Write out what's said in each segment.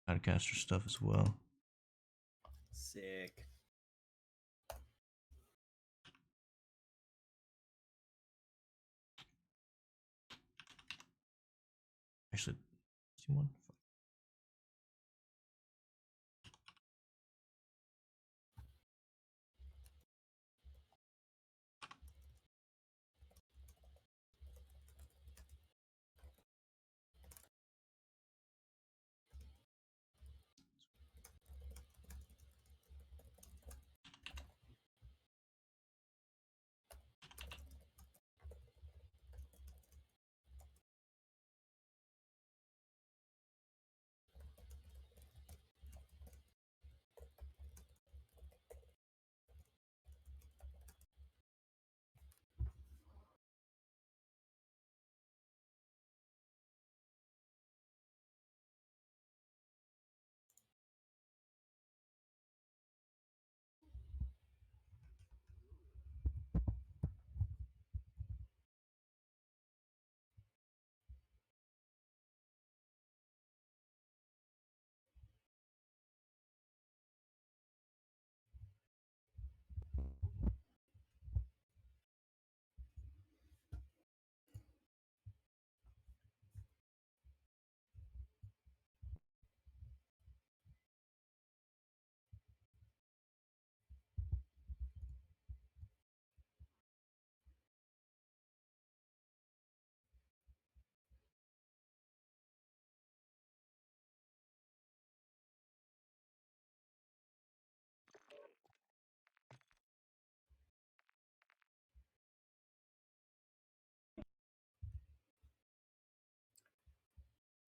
podcaster stuff as well. Sick. Actually, see one.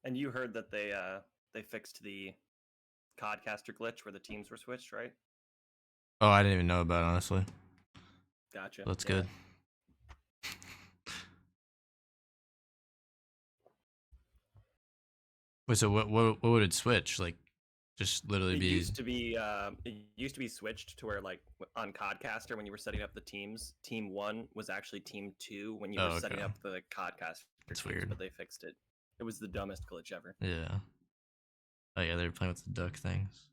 And you heard that they fixed the Codcaster glitch where the teams were switched, right? Oh, I didn't even know about it, honestly. Gotcha. That's Yeah. good. Wait, so what would it switch? Like, just literally It be used to be switched to where like on Codcaster when you were setting up the teams, Team 1 was actually Team 2 when you were setting okay. up the Codcaster That's teams, weird. but they fixed it. It was the dumbest glitch ever. Yeah. Oh yeah, they were playing with the duck things.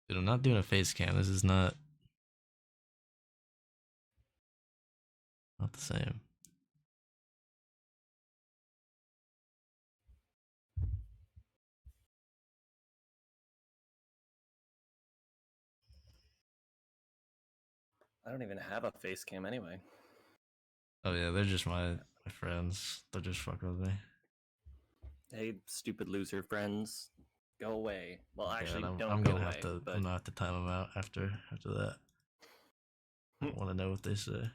Dude, I'm not doing a face cam. This is not the same. I don't even have a face cam anyway. Oh yeah, they're just my friends. They're just fucking with me. Hey, stupid loser friends, go away. Well, Yeah, actually, and don't I'm go gonna have away. to. I'm But gonna have to time them out after that. I don't want to know what they say.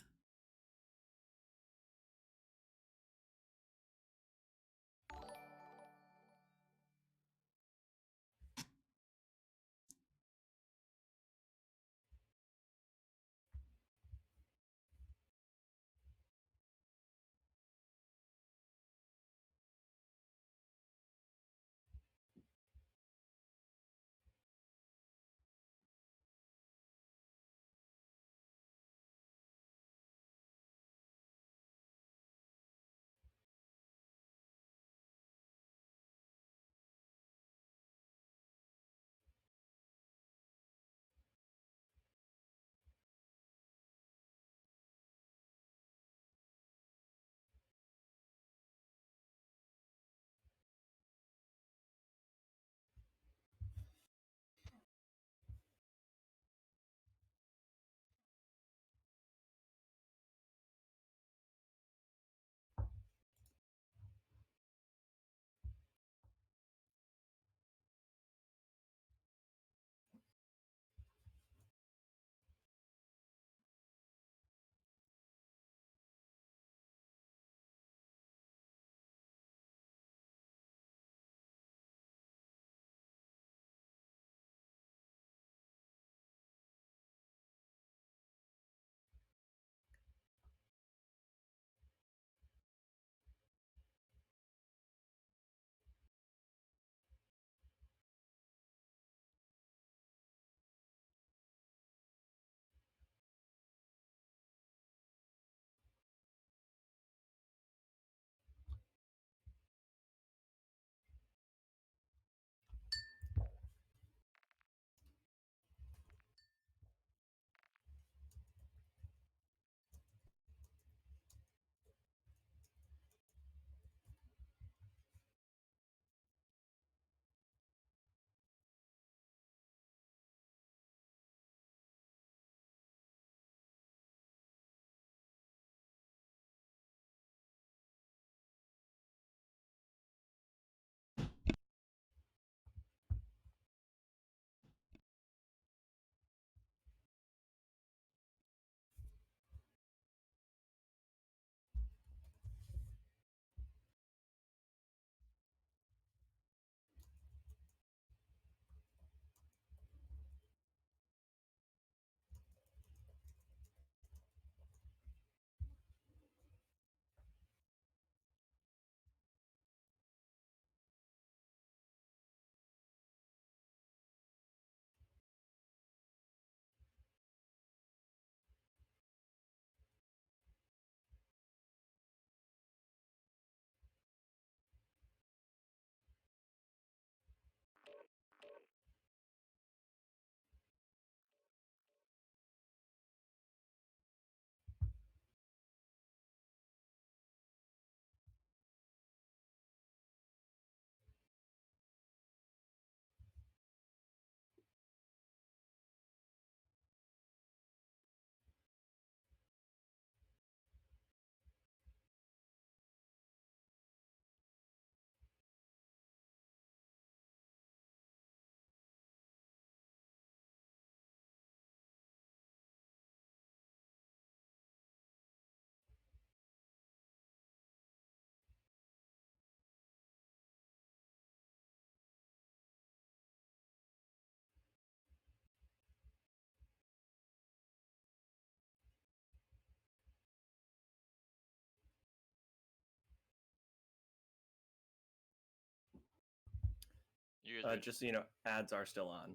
You guys ready? Just so you know, ads are still on.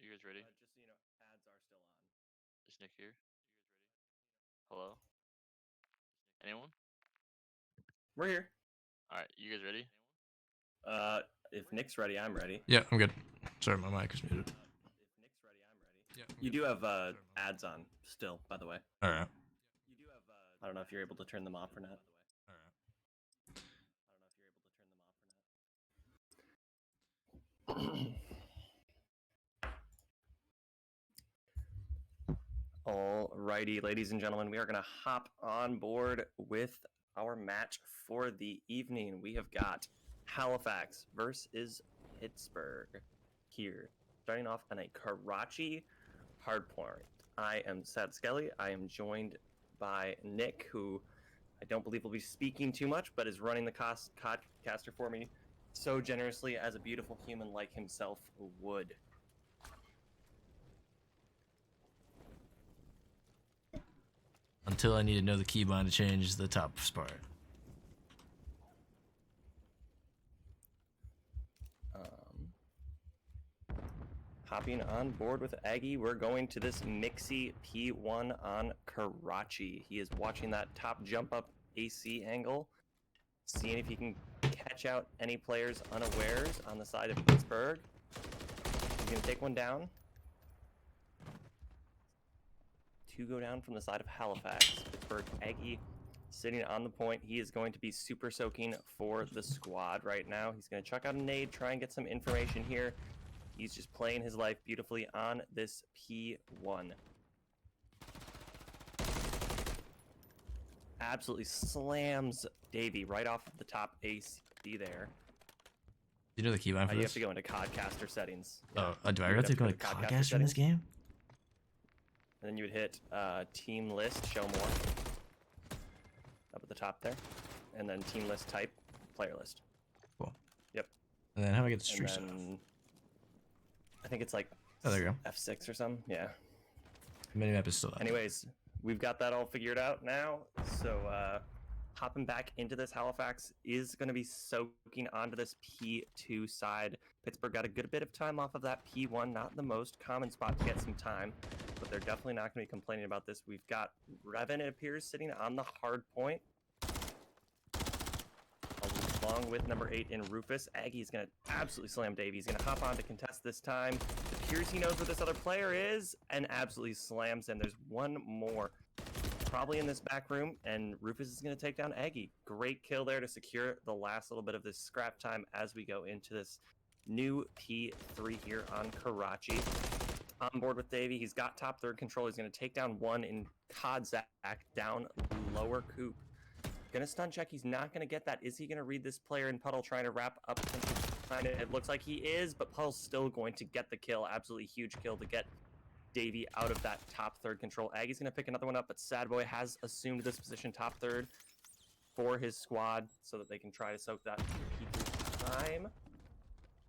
You guys ready? Just so you know, ads are still on. Is Nick here? Hello? Anyone? We're here. Alright, you guys ready? If Nick's ready, I'm ready. Yeah, I'm good. Sorry, my mic is muted. If Nick's ready, I'm ready. Yeah, You do have ads on still, by the way. All right. You do have. I don't know if you're able to turn them off or not. All right. I don't know if you're able to turn them off or not. Alrighty, ladies and gentlemen, we are going to hop on board with our match for the evening. We have got Halifax versus Pittsburgh here, starting off on a Karachi hardpoint. I am Sad Skelly. I am joined by Nick, who I don't believe will be speaking too much, but is running the codcaster for me so generously, as a beautiful human like himself would. Until I need to know the keybind to change the top spot. Hopping on board with Aggie, we're going to this Mixie P1 on Karachi. He is watching that top jump up AC angle, seeing if he can catch out any players unawares on the side of Pittsburgh. He's going to take one down. Two go down from the side of Halifax. Pittsburgh, Aggie sitting on the point. He is going to be super soaking for the squad right now. He's going to chuck out a nade, try and get some information here. He's just playing his life beautifully on this P1. Absolutely slams Davey right off of the top AC there. Do you know the keybind for You this? have to go into Codcaster settings. Oh, do I You have would to go to Codcaster Codcaster in settings. this game? And then you would hit team list, show more. Up at the top there. And then team list type, player list. Cool. Yep. And then how do I get the And streak set off? then I think it's like Oh, there you go. F6 or something. Yeah. Minimap is still up. Anyways, we've got that all figured out now. So hopping back into this, Halifax is going to be soaking onto this P2 side. Pittsburgh got a good bit of time off of that P1. Not the most common spot to get some time, but they're definitely not going to be complaining about this. We've got Revan, it appears, sitting on the hard point, along with number 8 in Rufus. Aggie's going to absolutely slam Davey. He's going to hop on to contest this time. It appears he knows where this other player is and absolutely slams him. There's one more probably in this back room, and Rufus is going to take down Aggie. Great kill there to secure the last little bit of this scrap time as we go into this new P3 here on Karachi. On board with Davey. He's got top third control. He's going to take down one in Kodzak down lower coop. Gonna stun check. He's not gonna get that. Is he gonna read this player in Puddle trying to wrap up? It looks like he is, but Puddle's still going to get the kill. Absolutely huge kill to get Davey out of that top third control. Aggie's gonna pick another one up, but Sad Boy has assumed this position top third for his squad so that they can try to soak that time.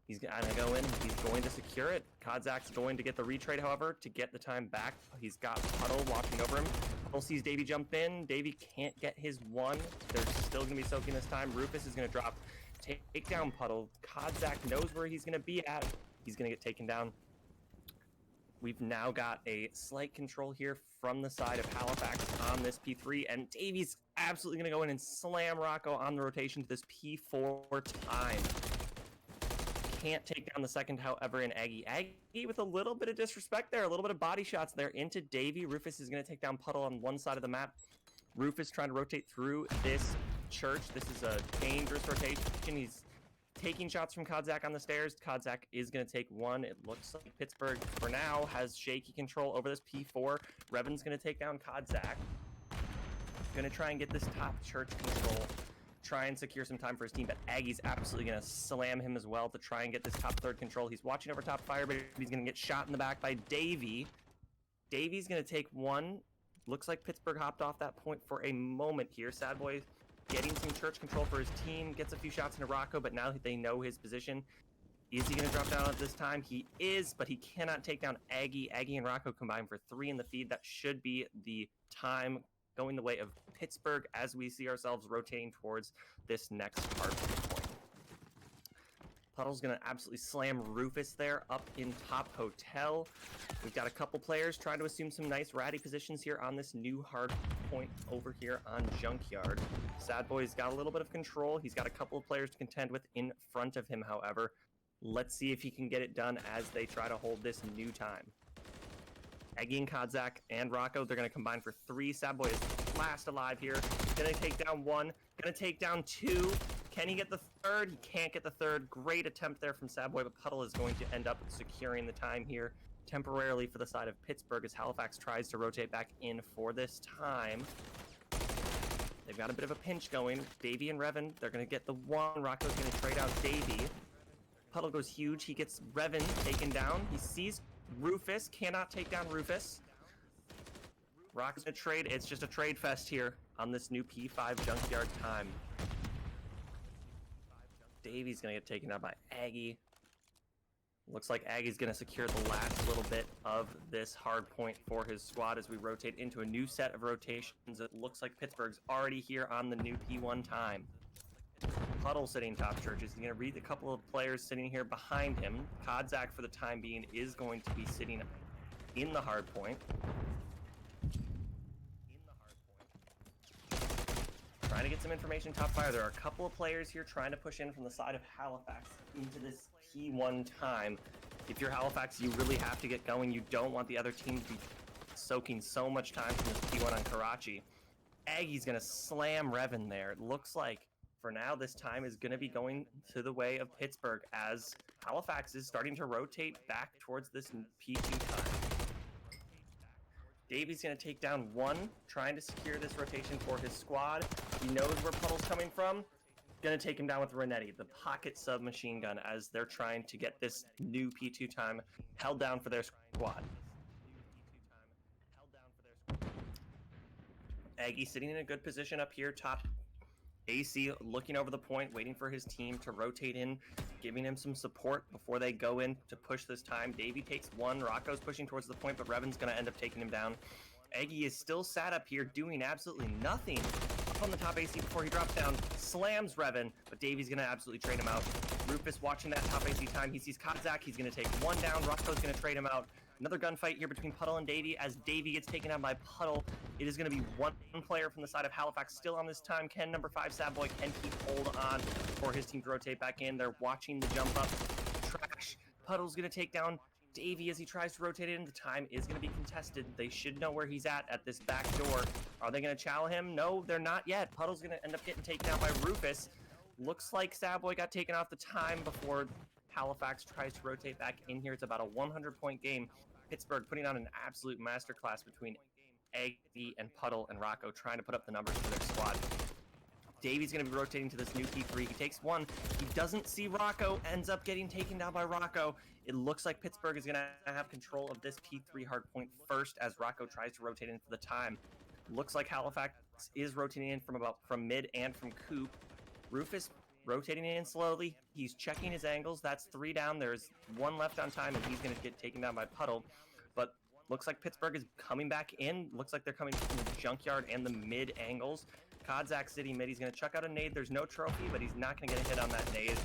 He's gonna go in. He's going to secure it. Kodzak's going to get the retrade, however, to get the time back. He's got Puddle watching over him. Puddle sees Davey jump in. Davey can't get his one. They're still going to be soaking this time. Rufus is going to drop. Take down Puddle. Kodzak knows where he's going to be at. He's going to get taken down. We've now got a slight control here from the side of Halifax on this P3, and Davey's absolutely going to go in and slam Rocco on the rotation to this P4 time. Can't take down the second, however, in Aggie. Aggie with a little bit of disrespect there, a little bit of body shots there into Davey. Rufus is going to take down Puddle on one side of the map. Rufus trying to rotate through this church. This is a dangerous rotation. He's taking shots from Kodzak on the stairs. Kodzak is going to take one. It looks like Pittsburgh, for now, has shaky control over this P4. Revan's going to take down Kodzak. Going to try and get this top church control. Try and secure some time for his team, but Aggie's absolutely going to slam him as well to try and get this top third control. He's watching over top fire, but he's going to get shot in the back by Davey. Davey's going to take one. Looks like Pittsburgh hopped off that point for a moment here. Sad Boy getting some church control for his team, gets a few shots into Rocco, but now they know his position. Is he going to drop down at this time? He is, but he cannot take down Aggie. Aggie and Rocco combined for 3 in the feed. That should be the time going the way of Pittsburgh as we see ourselves rotating towards this next hard point. Puddle's gonna absolutely slam Rufus there up in top hotel. We've got a couple players trying to assume some nice ratty positions here on this new hard point over here on Junkyard. Sad Boy's got a little bit of control. He's got a couple of players to contend with in front of him, however. Let's see if he can get it done as they try to hold this new time. Eggy and Kodzak and Rocco, they're gonna combine for 3. Sad Boy is last alive here. Gonna take down 1, gonna take down 2. Can he get the 3rd? He can't get the 3rd. Great attempt there from Sad Boy, but Puddle is going to end up securing the time here temporarily for the side of Pittsburgh as Halifax tries to rotate back in for this time. They've got a bit of a pinch going. Davey and Revan, they're going to get the 1. Rocco's going to trade out Davey. Puddle goes huge. He gets Revan taken down. He sees Rufus, cannot take down Rufus. Rocco's going to trade. It's just a trade fest here on this new P5 Junkyard time. Davey's gonna get taken out by Aggie. Looks like Aggie's gonna secure the last little bit of this hard point for his squad as we rotate into a new set of rotations. It looks like Pittsburgh's already here on the new P1 time. Puddle sitting top churches. He's gonna read a couple of players sitting here behind him. Kodzak for the time being is going to be sitting in the hard point. Trying to get some information top fire. There are a couple of players here trying to push in from the side of Halifax into this P1 time. If you're Halifax, you really have to get going. You don't want the other team to be soaking so much time from this P1 on Karachi. Aggie's going to slam Revan there. It looks like, for now, this time is going to be going to the way of Pittsburgh as Halifax is starting to rotate back towards this P2 time. Davey's going to take down 1, trying to secure this rotation for his squad. He knows where Puddle's coming from. Going to take him down with Renetti, the pocket submachine gun, as they're trying to get this new P2 time held down for their squad. Aggie sitting in a good position up here, top. AC looking over the point, waiting for his team to rotate in, giving him some support before they go in to push this time. Davey takes 1. Rocco's pushing towards the point, but Revan's going to end up taking him down. Aggie is still sat up here doing absolutely nothing. Up on the top AC before he drops down, slams Revan, but Davey's going to absolutely trade him out. Rufus watching that top AC time. He sees Kodzak. He's going to take 1 down. Rocco's going to trade him out. Another gunfight here between Puddle and Davey as Davey gets taken out by Puddle. It is going to be 1 player from the side of Halifax still on this time. Can number 5 Sad Boy can keep hold on for his team to rotate back in. They're watching the jump up. Trash. Puddle's going to take down Davey as he tries to rotate in. The time is going to be contested. They should know where he's at this back door. Are they going to chow him? No, they're not yet. Puddle's going to end up getting taken out by Rufus. Looks like Sad Boy got taken off the time before Halifax tries to rotate back in here. It's about a 100-point game. Pittsburgh putting on an absolute masterclass between Aggie and Puddle and Rocco, trying to put up the numbers for their squad. Davey's going to be rotating to this new P3. He takes 1. He doesn't see Rocco, ends up getting taken down by Rocco. It looks like Pittsburgh is going to have control of this P3 hardpoint first as Rocco tries to rotate in for the time. Looks like Halifax is rotating in from mid and from Coop. Rufus rotating in slowly. He's checking his angles. That's 3 down. There's 1 left on time, and he's going to get taken down by Puddle. But looks like Pittsburgh is coming back in. Looks like they're coming from the junkyard and the mid angles. Kodzak City mid. He's going to chuck out a nade. There's no trophy, but he's not going to get a hit on that nade.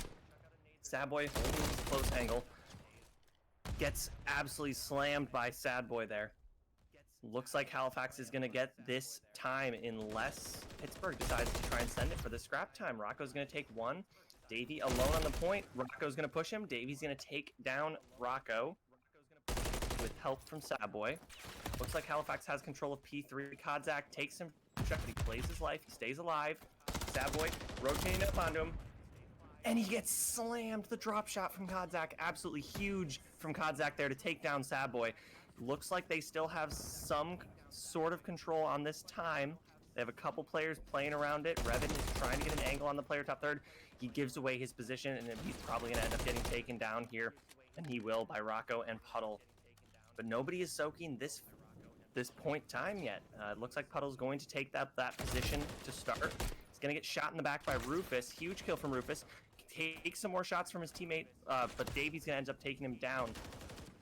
Sad Boy holding his close angle. Gets absolutely slammed by Sad Boy there. Looks like Halifax is going to get this time unless Pittsburgh decides to try and send it for the scrap time. Rocco's going to take 1. Davey alone on the point. Rocco's going to push him. Davey's going to take down Rocco with help from Sad Boy. Looks like Halifax has control of P3. Kodzak takes him. He plays his life. He stays alive. Sad Boy rotating up onto him. And he gets slammed. The drop shot from Kodzak. Absolutely huge from Kodzak there to take down Sad Boy. Looks like they still have some sort of control on this time. They have a couple players playing around it. Revan is trying to get an angle on the player top third. He gives away his position, and he's probably going to end up getting taken down here. And he will by Rocco and Puddle. But nobody is soaking this point time yet. It looks like Puddle's going to take that position to start. He's going to get shot in the back by Rufus. Huge kill from Rufus. Takes some more shots from his teammate, but Davey's going to end up taking him down.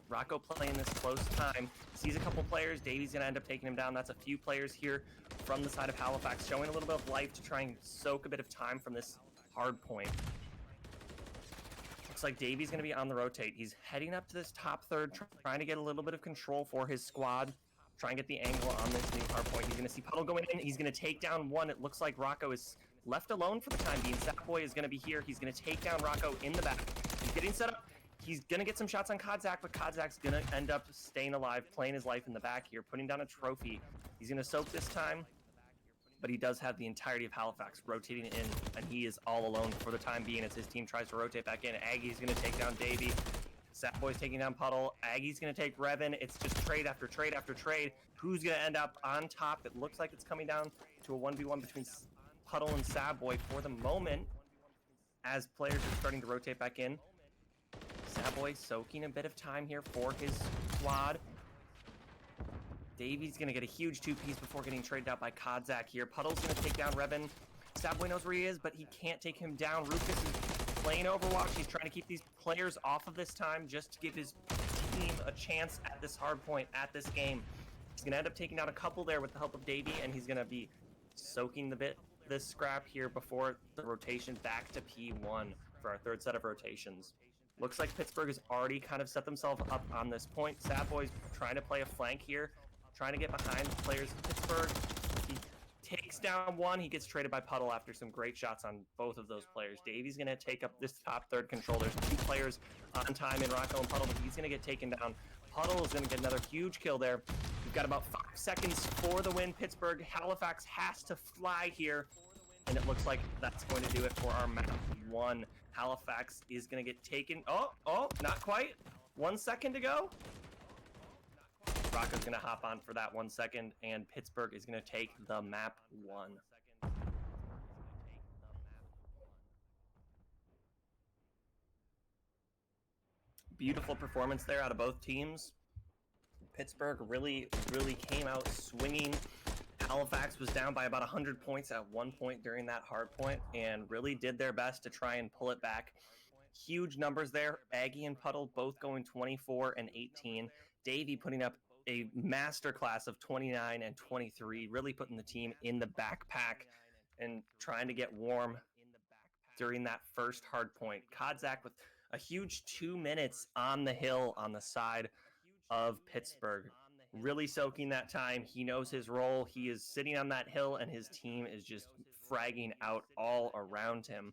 Rocco playing this close time. Sees a couple players. Davey's going to end up taking him down. That's a few players here from the side of Halifax, showing a little bit of life to try and soak a bit of time from this hard point. looks like Davy's going to be on the rotate. He's heading up to this top third, trying to get a little bit of control for his squad. Try and get the angle on this new hard point. He's going to see Puddle going in. He's going to take down one. It looks like Rocco is left alone for the time being. Sackboy is going to be here. He's going to take down Rocco in the back. He's getting set up. He's going to get some shots on Kodzak, but Kodzak's going to end up staying alive, playing his life in the back here, putting down a trophy. He's going to soak this time, but he does have the entirety of Halifax rotating in, and he is all alone for the time being as his team tries to rotate back in. Aggie's going to take down Davey. Sackboy's taking down Puddle. Aggie's going to take Revan. It's just trade after trade after trade. Who's going to end up on top? It looks like it's coming down to a 1v1 between Puddle and Sackboy for the moment as players are starting to rotate back in. Sackboy soaking a bit of time here for his squad. Davy's going to get a huge two-piece before getting traded out by Kodzak here. Puddle's going to take down Revan. Sackboy knows where he is, but he can't take him down. Rufus is playing Overwatch. He's trying to keep these players off of this time just to give his team a chance at this hard point, at this game. He's going to end up taking out a couple there with the help of Davey, and he's going to be soaking this scrap here before the rotation back to P1 for our third set of rotations. Looks like Pittsburgh has already kind of set themselves up on this point. Sackboy's trying to play a flank here, trying to get behind the players of Pittsburgh. He takes down one. He gets traded by Puddle after some great shots on both of those players. Davy's going to take up this top third control. There's two players on time in Rocco and Puddle, but he's going to get taken down. Puddle is going to get another huge kill there. We've got about 5 seconds for the win. Pittsburgh, Halifax has to fly here, and it looks like that's going to do it for our map 1. Halifax is going to get taken. Oh, not quite. 1 second to go. Rocco's going to hop on for that 1 second, and Pittsburgh is going to take the map 1. Beautiful performance there out of both teams. Pittsburgh really came out swinging. Halifax was down by about 100 points at one point during that hard point and really did their best to try and pull it back. Huge numbers there. Aggie and Puddle both going 24 and 18. Davey putting up a masterclass of 29 and 23, really putting the team in the backpack and trying to get warm during that first hard point. Kodzak with a huge 2 minutes on the hill on the side of Pittsburgh, really soaking that time. He knows his role. He is sitting on that hill, and his team is just fragging out all around him,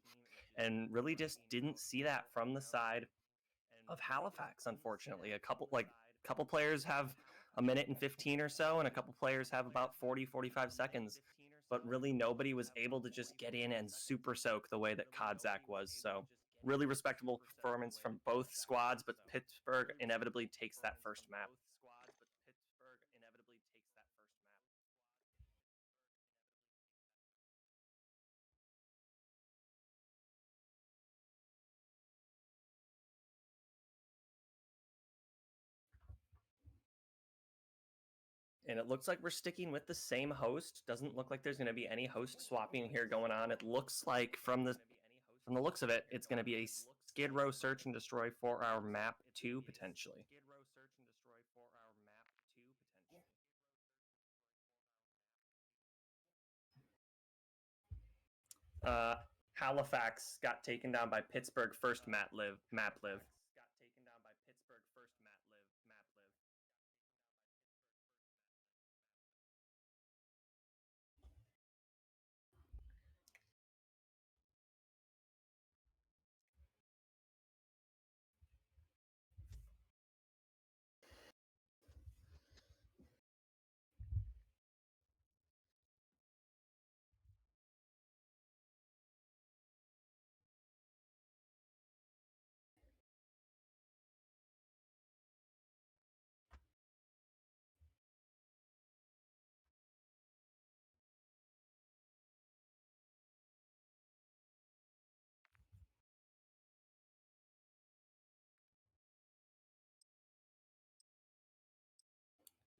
and really just didn't see that from the side of Halifax, unfortunately. A couple players have a minute and 15 or so, and a couple players have about 45 seconds, but really nobody was able to just get in and super soak the way that Kodzak was. So really respectable performance from both squads, but Pittsburgh inevitably takes that first map. And it looks like we're sticking with the same host. Doesn't look like there's going to be any host swapping here going on. It looks like from the looks of it, it's going to be a Skid Row Search and Destroy for our map 2 potentially. Halifax got taken down by Pittsburgh first map live.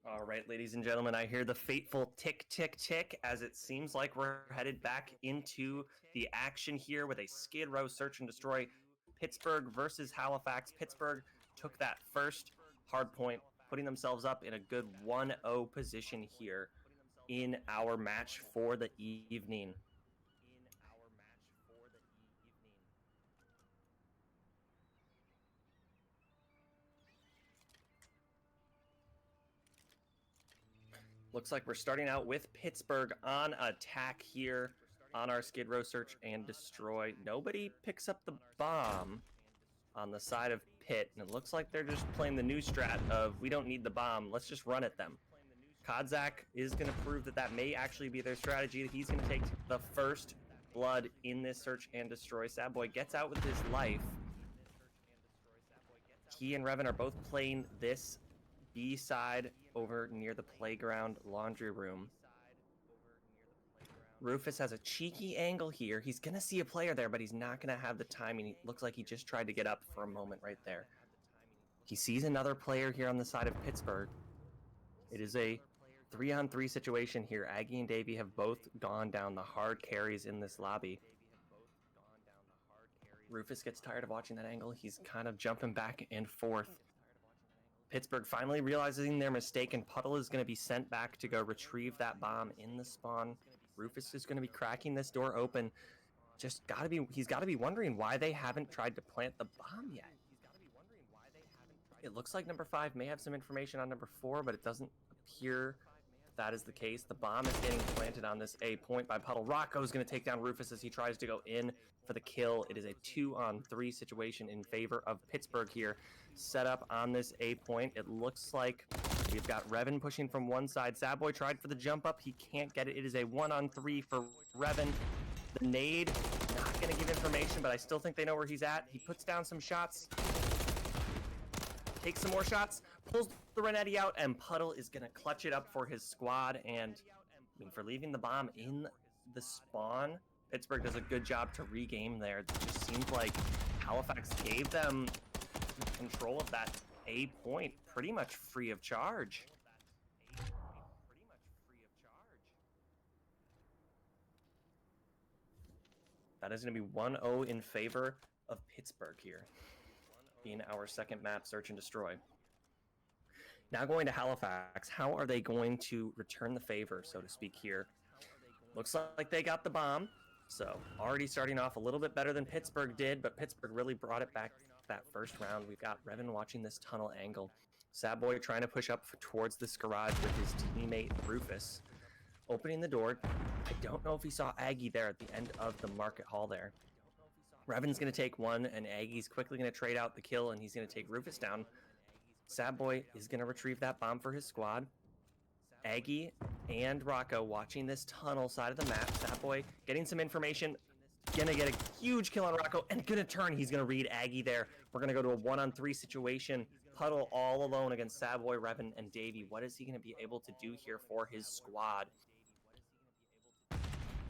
All right, ladies and gentlemen, I hear the fateful tick, tick, tick as it seems like we're headed back into the action here with a Skid Row Search and Destroy. Pittsburgh versus Halifax. Pittsburgh took that first hard point, putting themselves up in a good 1-0 position here in our match for the evening. Looks like we're starting out with Pittsburgh on attack here on our Skid Row search and destroy. Nobody picks up the bomb on the side of Pitt, and it looks like they're just playing the new strat of we don't need the bomb, let's just run at them. Kodzak is going to prove that that may actually be their strategy. He's going to take the first blood in this search and destroy. Sad Boy gets out with his life. He and Revan are both playing this B side over near the playground laundry room. Rufus has a cheeky angle here. He's going to see a player there, but he's not going to have the timing. It looks like he just tried to get up for a moment right there. He sees another player here on the side of Pittsburgh. It is a 3-on-3 situation here. Aggie and Davey have both gone down the hard carries in this lobby. Rufus gets tired of watching that angle. He's kind of jumping back and forth. Pittsburgh finally realizing their mistake, and Puddle is going to be sent back to go retrieve that bomb in the spawn. Rufus is going to be cracking this door open. He's got to be wondering why they haven't tried to plant the bomb yet. It looks like number 5 may have some information on number 4, but it doesn't appear that is the case. The bomb is getting planted on this A point by Puddle. Rocco is going to take down Rufus as he tries to go in for the kill. It is a 2-on-3 situation in favor of Pittsburgh here. Set up on this A point. It looks like we've got Revan pushing from one side. Sad Boy tried for the jump up. He can't get it. It is a 1-on-3 for Revan. The nade, not going to give information, but I still think they know where he's at. He puts down some shots. Takes some more shots, pulls the Renetti out, and Puddle is going to clutch it up for his squad. And I mean, for leaving the bomb in the spawn, Pittsburgh does a good job to regame there. It just seems like Halifax gave them control of that A point pretty much free of charge. That is going to be 1-0 in favor of Pittsburgh here in our second map, Search and Destroy. Now going to Halifax, how are they going to return the favor, so to speak, here? Looks like they got the bomb, so already starting off a little bit better than Pittsburgh did, but Pittsburgh really brought it back that first round. We've got Revan watching this tunnel angle. Sad Boy trying to push up towards this garage with his teammate Rufus. Opening the door. I don't know if he saw Aggie there at the end of the market hall there. Revan's going to take one, and Aggie's quickly going to trade out the kill, and he's going to take Rufus down. Sad Boy is going to retrieve that bomb for his squad. Aggie and Rocco watching this tunnel side of the map. Sad Boy getting some information. Going to get a huge kill on Rocco, and going to turn. He's going to read Aggie there. We're going to go to a 1-on-3 situation. Puddle all alone against Sad Boy, Revan, and Davey. What is he going to be able to do here for his squad?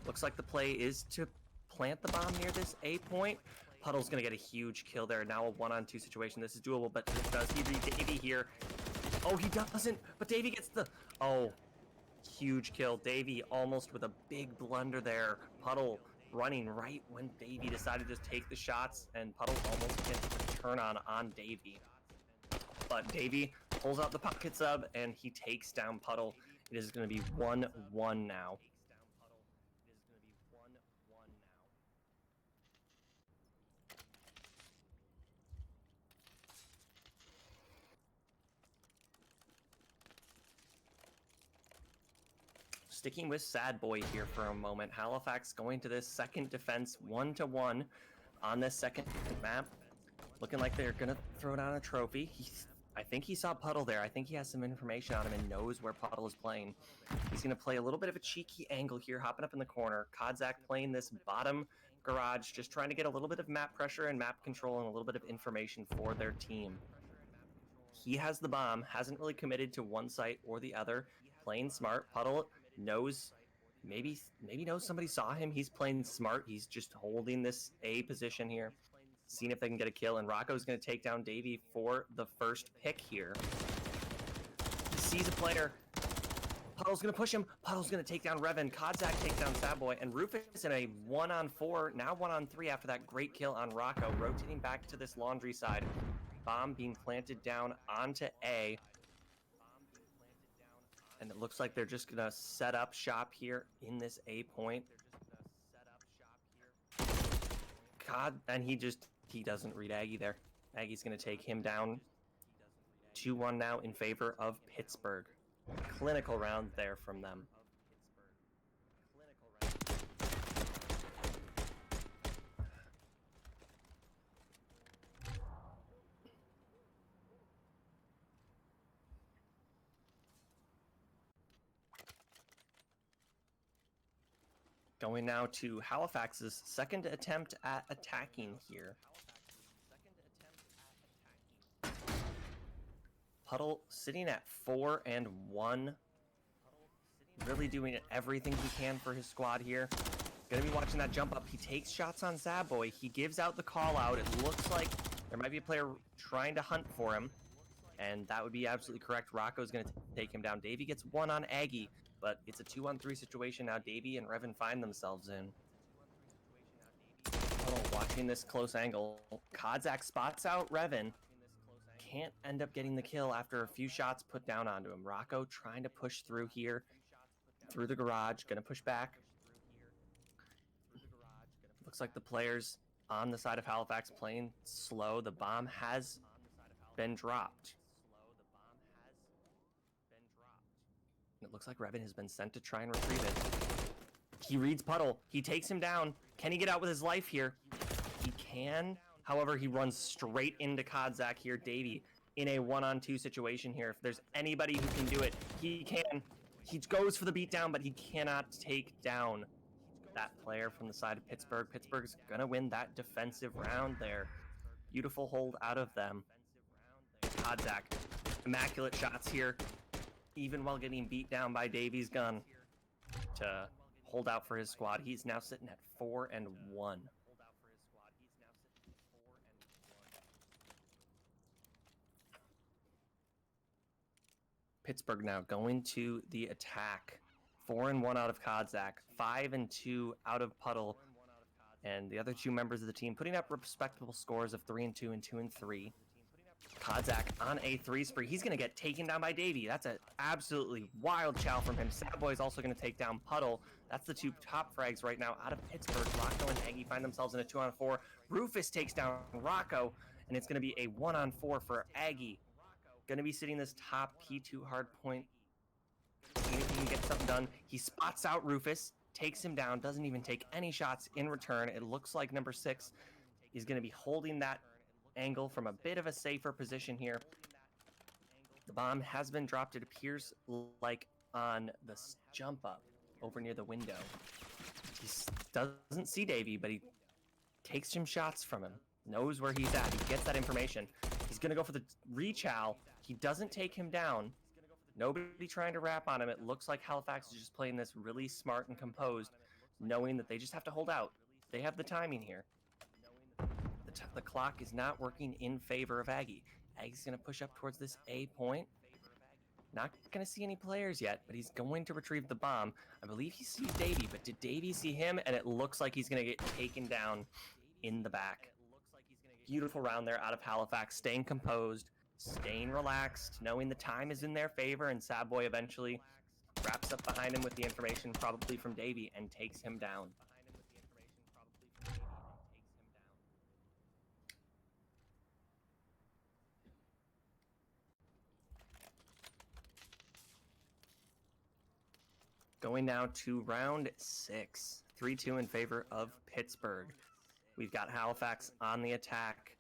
Looks like the play is to plant the bomb near this A point. Puddle's going to get a huge kill there. Now a 1-on-2 situation. This is doable, but does he read Davey here? Oh, he doesn't, but Davey gets the... Oh, huge kill. Davey almost with a big blunder there. Puddle running right when Davey decided to take the shots, and Puddle almost gets the turn on Davey. But Davey pulls out the pocket sub, and he takes down Puddle. It is going to be 1-1 now. Sticking with Sad Boy here for a moment. Halifax going to this second defense 1-1 on this second map. Looking like they're going to throw down a trophy. I think he saw Puddle there. I think he has some information on him and knows where Puddle is playing. He's going to play a little bit of a cheeky angle here, hopping up in the corner. Kodzak playing this bottom garage, just trying to get a little bit of map pressure and map control and a little bit of information for their team. He has the bomb, hasn't really committed to one site or the other. Playing smart. Puddle knows, maybe knows somebody saw him. He's playing smart. He's just holding this A position here, seeing if they can get a kill. And Rocco's going to take down Davey for the first pick here. He sees a player. Puddle's going to push him. Puddle's going to take down Revan. Kodzak takes down Sad Boy. And Rufus in a 1-on-4, now 1-on-3 after that great kill on Rocco. Rotating back to this laundry side. Bomb being planted down onto A. And it looks like they're just going to set up shop here in this A point. God, and he doesn't read Aggie there. Aggie's going to take him down 2-1 now in favor of Pittsburgh. Clinical round there from them. Going now to Halifax's second attempt at attacking here. Puddle sitting at 4-1. Really doing everything he can for his squad here. Gonna be watching that jump up. He takes shots on Zabboy. He gives out the call out. It looks like there might be a player trying to hunt for him. And that would be absolutely correct. Rocco's gonna take him down. Davey gets one on Aggie, but it's a 2-on-3 situation now. Davey and Revan find themselves in. Oh, watching this close angle. Kodzak spots out Revan. Can't end up getting the kill after a few shots put down onto him. Rocco trying to push through here, through the garage, gonna push back. Looks like the players on the side of Halifax playing slow. The bomb has been dropped. It looks like Revan has been sent to try and retrieve it. He reads Puddle. He takes him down. Can he get out with his life here? He can. However, he runs straight into Kodzak here. Davey in a 1-on-2 situation here. If there's anybody who can do it, he can. He goes for the beatdown, but he cannot take down that player from the side of Pittsburgh. Pittsburgh's gonna win that defensive round there. Beautiful hold out of them. Kodzak, immaculate shots here, even while getting beat down by Davey's gun to hold out for his squad. He's now sitting at 4-1. Pittsburgh now going to the attack. 4-1 out of Kodzak, 5-2 out of Puddle, and the other two members of the team putting up respectable scores of 3-2 and 2-3. Kodzak on a 3 spree. He's going to get taken down by Davey. That's an absolutely wild chow from him. Sadboy's also going to take down Puddle. That's the two top frags right now out of Pittsburgh. Rocco and Aggie find themselves in a 2-on-4. Rufus takes down Rocco, and it's going to be a 1-on-4 for Aggie. Going to be sitting this top P2 hard point. Seeing if he can get something done. He spots out Rufus, takes him down, doesn't even take any shots in return. It looks like number 6 is going to be holding that angle from a bit of a safer position here. The bomb has been dropped. It appears like on the jump up over near the window. He doesn't see Davey, but he takes some shots from him. Knows where he's at. He gets that information. He's going to go for the rechow. He doesn't take him down. Nobody trying to wrap on him. It looks like Halifax is just playing this really smart and composed, knowing that they just have to hold out. They have the timing here. The clock is not working in favor of Aggie. Aggie's going to push up towards this A point. Not going to see any players yet, but he's going to retrieve the bomb. I believe he sees Davey, but did Davey see him? And it looks like he's going to get taken down in the back. Beautiful round there out of Halifax, staying composed, staying relaxed, knowing the time is in their favor, and Sadboy eventually wraps up behind him with the information, probably from Davey, and takes him down. Going now to round 6, 3-2 in favor of Pittsburgh. We've got Halifax on the attack.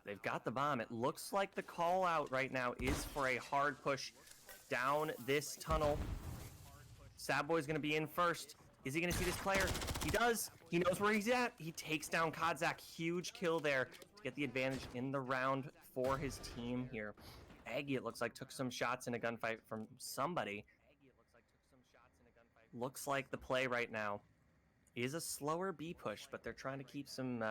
They've got the bomb. It looks like the call out right now is for a hard push down this tunnel. Sadboy's going to be in first. Is he going to see this player? He does. He knows where he's at. He takes down Kodzak. Huge kill there to get the advantage in the round for his team here. Aggie, it looks like, took some shots in a gunfight from somebody. Looks like the play right now is a slower B push, but they're trying to keep some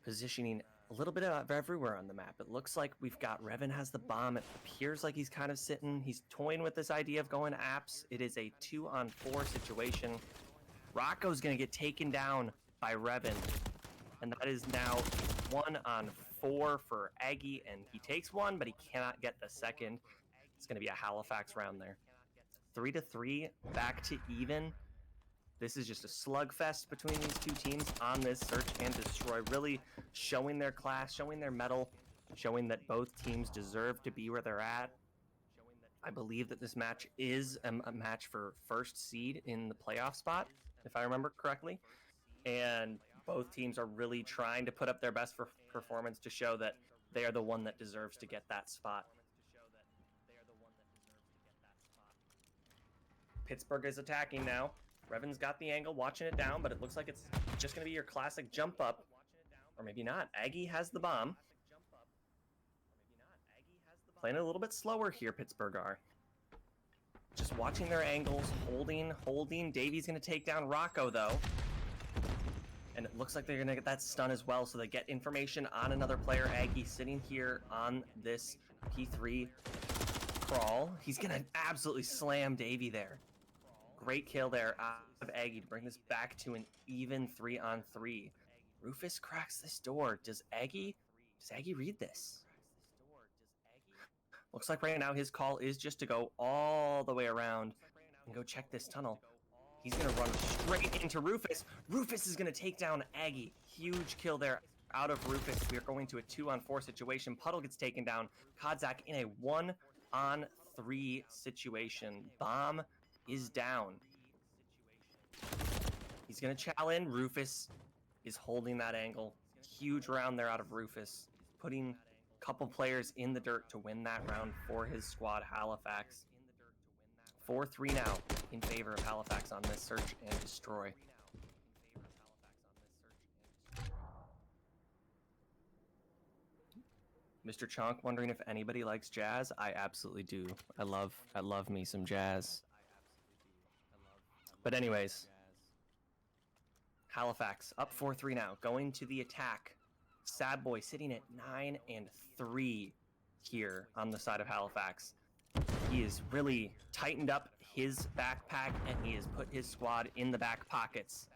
positioning a little bit of everywhere on the map. It looks like we've got Revan has the bomb. It appears like he's kind of sitting. He's toying with this idea of going apps. It is a 2-on-4 situation. Rocco's going to get taken down by Revan. And that is now 1-on-4 for Aggie. And he takes one, but he cannot get the second. It's going to be a Halifax round there. 3-3, back to even. This is just a slugfest between these two teams on this search and destroy, really showing their class, showing their mettle showing that both teams deserve to be where they're at. I believe that this match is a match for first seed in the playoff spot, if I remember correctly. And both teams are really trying to put up their best performance to show that they are the one that deserves to get that spot. Pittsburgh is attacking now. Revan's got the angle, watching it down, but it looks like it's just going to be your classic jump up. Or maybe not. Aggie has the bomb. Playing a little bit slower here, Pittsburgh are. Just watching their angles, holding. Davies going to take down Rocco, though. And it looks like they're going to get that stun as well, so they get information on another player. Aggie sitting here on this P3 crawl. He's going to absolutely slam Davey there. Great kill there out of Aggie to bring this back to an even 3-on-3. Rufus cracks this door. Does Aggie read this? Looks like right now his call is just to go all the way around and go check this tunnel. He's going to run straight into Rufus. Rufus is going to take down Aggie. Huge kill there out of Rufus. We are going to a 2-on-4 situation. Puddle gets taken down. Kodzak in a 1-on-3 situation. Bomb is down. He's going to chow in. Rufus is holding that angle. Huge round there out of Rufus. Putting couple players in the dirt to win that round for his squad, Halifax. 4-3 now in favor of Halifax on this search and destroy. Mr. Chonk wondering if anybody likes jazz. I absolutely do. I love me some jazz. But anyways, Halifax up 4-3 now, going to the attack. Sad Boy sitting at 9-3 here on the side of Halifax. He has really tightened up his backpack and he has put his squad in the back pockets.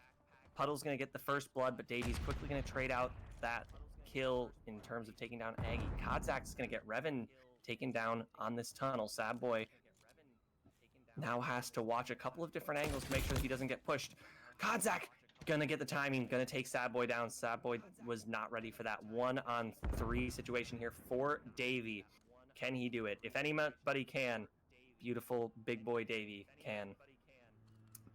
Puddle's going to get the first blood, but Davies quickly going to trade out that kill in terms of taking down Aggie. Kodzak's going to get Revan taken down on this tunnel. Sad Boy now has to watch a couple of different angles to make sure that he doesn't get pushed. Kodzak gonna get the timing, gonna take Sad Boy down. Sad Boy was not ready for that 1-on-3 situation here for Davey. Can he do it? If anybody can, beautiful big boy Davey can.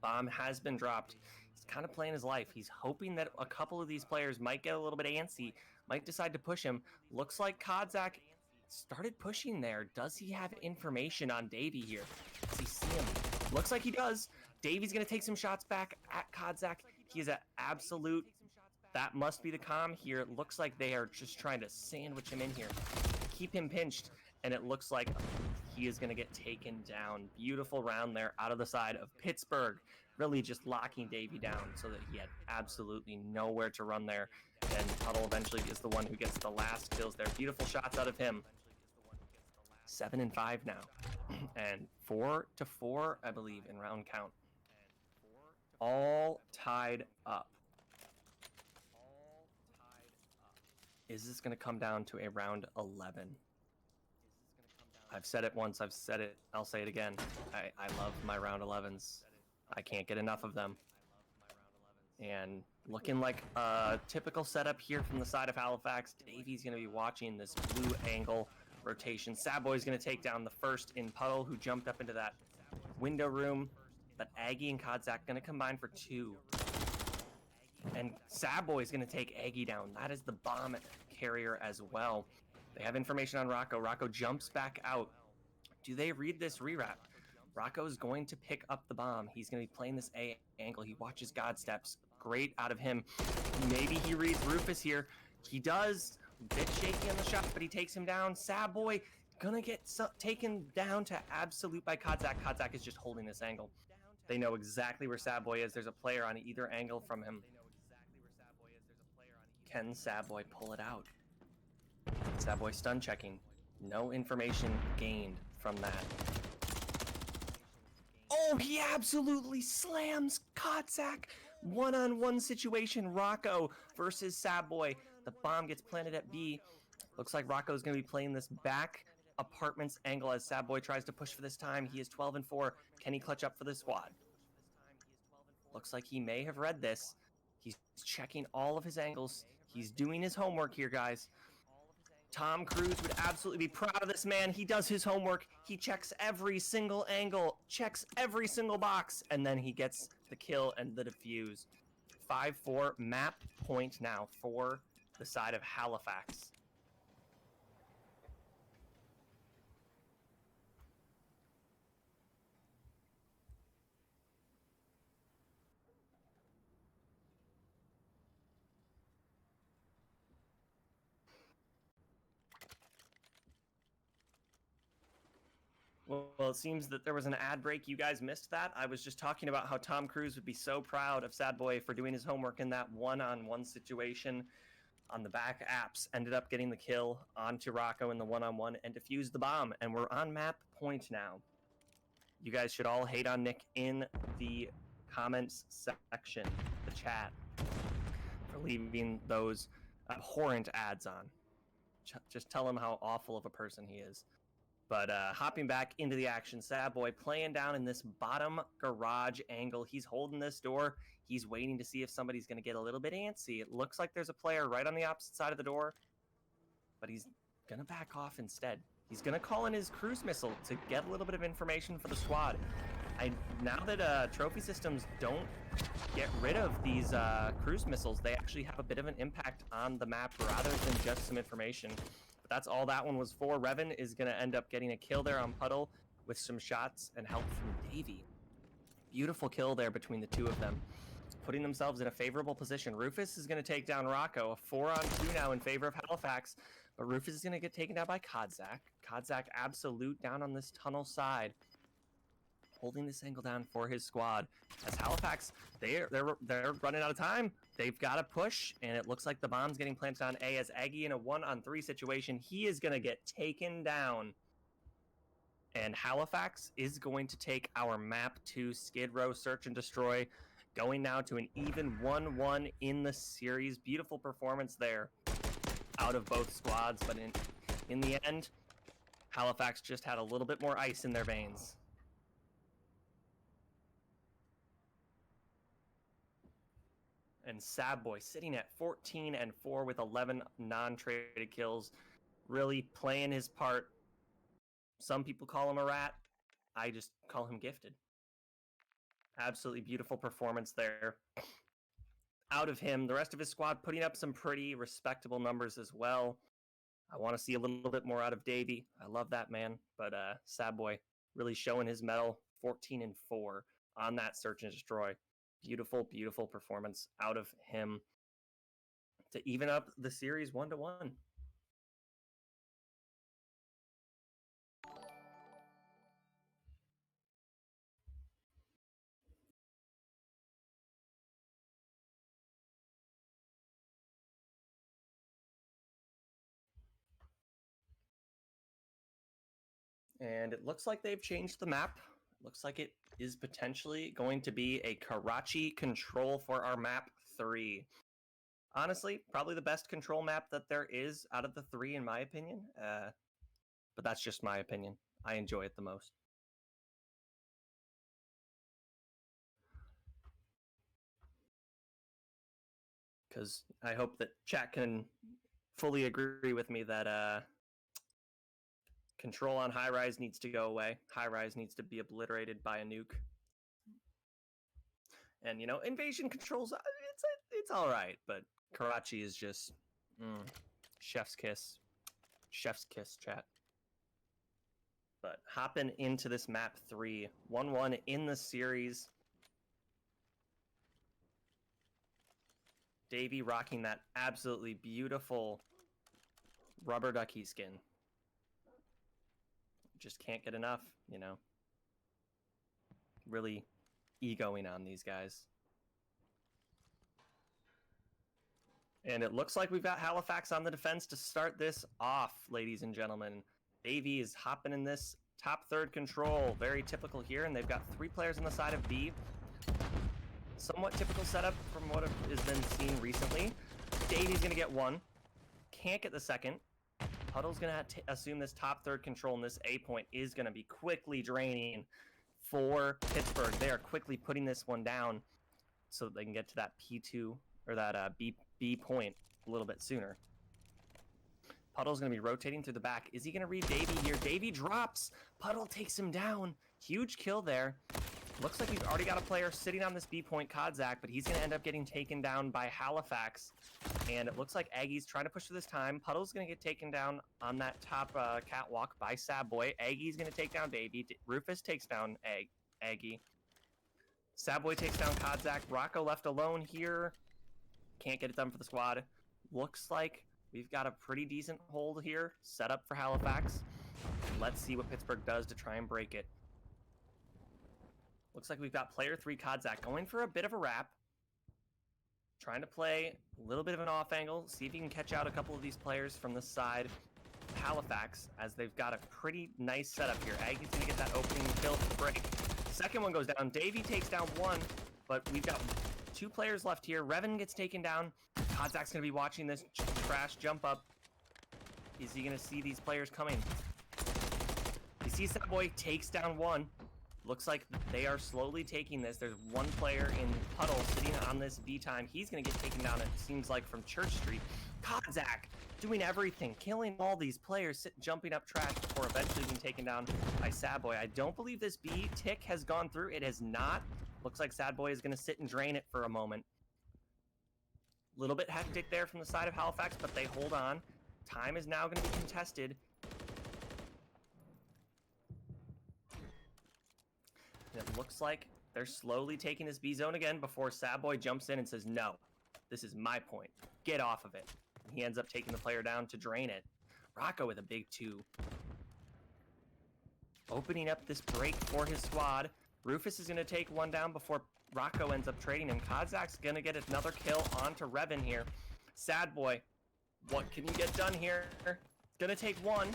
Bomb has been dropped. He's kind of playing his life. He's hoping that a couple of these players might get a little bit antsy, might decide to push him. Looks like Kodzak started pushing there. Does he have information on Davey here? Does he see him? Looks like he does. Davey's gonna take some shots back at Kodzak. He is an absolute, that must be the comm here. It looks like they are just trying to sandwich him in here, keep him pinched, and it looks like he is going to get taken down. Beautiful round there out of the side of Pittsburgh, really just locking Davey down so that he had absolutely nowhere to run there. And Puddle eventually is the one who gets the last kills there. Beautiful shots out of him. 7-5 now, and 4-4, I believe, in round count. All tied up. Is this going to come down to a round 11? I've said it once, I've said it, I'll say it again. I love my round 11s. I can't get enough of them. And looking like a typical setup here from the side of Halifax. Davey's going to be watching this blue angle rotation. Sad Boy's going to take down the first in Puddle, who jumped up into that window room. But Aggie and Kodzak going to combine for 2. And Sad Boy is going to take Aggie down. That is the bomb carrier as well. They have information on Rocco. Rocco jumps back out. Do they read this rewrap? Rocco is going to pick up the bomb. He's going to be playing this A angle. He watches God steps. Great out of him. Maybe he reads Rufus here. He does. Bit shaky on the shot, but he takes him down. Sad Boy gonna get taken down to absolute by Kodzak. Kodzak is just holding this angle. They know exactly where Sad Boy is. There's a player on either angle from him. Can Sad Boy pull it out? Sad Boy stun checking. No information gained from that. Oh, he absolutely slams Kodzak. 1-on-1 situation. Rocco versus Sad Boy. The bomb gets planted at B. Looks like Rocco's going to be playing this back apartments angle as Sad Boy tries to push for this time. He is 12-4. Can he clutch up for the squad? Looks like he may have read this. He's checking all of his angles. He's doing his homework here, guys. Tom Cruise would absolutely be proud of this man. He does his homework. He checks every single angle, checks every single box, and then he gets the kill and the defuse. 5-4, map point now for the side of Halifax. Well, it seems that there was an ad break. You guys missed that. I was just talking about how Tom Cruise would be so proud of Sad Boy for doing his homework in that one-on-one situation on the back apps. Ended up getting the kill onto Rocco in the one-on-one and defused the bomb. And we're on map point now. You guys should all hate on Nick in the comments section, the chat, for leaving those abhorrent ads on. Just tell him how awful of a person he is. But hopping back into the action, Sad Boy playing down in this bottom garage angle. He's holding this door. He's waiting to see if somebody's going to get a little bit antsy. It looks like there's a player right on the opposite side of the door, but he's going to back off instead. He's going to call in his cruise missile to get a little bit of information for the squad. Now that trophy systems don't get rid of these cruise missiles, they actually have a bit of an impact on the map rather than just some information. That's all that one was for. Revan is going to end up getting a kill there on Puddle with some shots and help from Davey. Beautiful kill there between the two of them, putting themselves in a favorable position. Rufus is going to take down Rocco. A 4-on-2 now in favor of Halifax, but Rufus is going to get taken down by Kodzak. Kodzak absolute down on this tunnel side, holding this angle down for his squad. As Halifax, they're running out of time. They've got to push, and it looks like the bomb's getting planted on A as Aggie in a 1-on-3 situation. He is going to get taken down. And Halifax is going to take our map to Skid Row Search and Destroy, going now to an even 1-1 in the series. Beautiful performance there out of both squads, but in the end, Halifax just had a little bit more ice in their veins. And Sad Boy sitting at 14-4 with 11 non-traded kills, really playing his part. Some people call him a rat. I just call him gifted. Absolutely beautiful performance there. Out of him, the rest of his squad putting up some pretty respectable numbers as well. I want to see a little bit more out of Davey. I love that man, but Sad Boy really showing his mettle. 14-4 on that Search and Destroy. Beautiful, beautiful performance out of him to even up the series 1-1. And it looks like they've changed the map. Looks like it is potentially going to be a Karachi control for our map 3. Honestly, probably the best control map that there is out of the 3 in my opinion. But that's just my opinion. I enjoy it the most. Because I hope that chat can fully agree with me that control on high rise needs to go away. High rise needs to be obliterated by a nuke. And invasion controls, it's all right, but Karachi is just chef's kiss. Chef's kiss, chat. But hopping into this map 3, 1-1 in the series. Davey rocking that absolutely beautiful rubber ducky skin. Just can't get enough, Really egoing on these guys. And it looks like we've got Halifax on the defense to start this off, ladies and gentlemen. Davey is hopping in this top third control. Very typical here, and they've got 3 players on the side of B. Somewhat typical setup from what has been seen recently. Davey's going to get 1. Can't get the second. Puddle's going to assume this top third control, and this A point is going to be quickly draining for Pittsburgh. They are quickly putting this one down so that they can get to that P2 or that B point a little bit sooner. Puddle's going to be rotating through the back. Is he going to read Davey here? Davey drops. Puddle takes him down. Huge kill there. Looks like we've already got a player sitting on this B point, Kodzak, but he's going to end up getting taken down by Halifax. And it looks like Aggie's trying to push for this time. Puddle's going to get taken down on that top catwalk by Sabboy. Aggie's going to take down Davey. Rufus takes down Aggie. Sabboy takes down Kodzak. Rocco left alone here. Can't get it done for the squad. Looks like we've got a pretty decent hold here set up for Halifax. Let's see what Pittsburgh does to try and break it. Looks like we've got player 3 Kodzak going for a bit of a wrap. Trying to play a little bit of an off angle. See if he can catch out a couple of these players from the side. Halifax, as they've got a pretty nice setup here. Aggie's going to get that opening kill to break. Second one goes down. Davey takes down one, but we've got 2 players left here. Revan gets taken down. Kodzak's going to be watching this trash jump up. Is he going to see these players coming? He sees that boy, takes down one. Looks like they are slowly taking this. There's one player in Puddle sitting on this B time. He's going to get taken down, it seems like, from Church Street. Kodzak doing everything, killing all these players, jumping up trash before eventually being taken down by Sadboy. I don't believe this B tick has gone through. It has not. Looks like Sadboy is going to sit and drain it for a moment. A little bit hectic there from the side of Halifax, but they hold on. Time is now going to be contested. And it looks like they're slowly taking this B zone again before Sadboy jumps in and says, no, this is my point. Get off of it. And he ends up taking the player down to drain it. Rocco with a big 2. Opening up this break for his squad. Rufus is going to take one down before Rocco ends up trading him. Kodzak's going to get another kill onto Revan here. Sadboy, what can you get done here? Going to take one.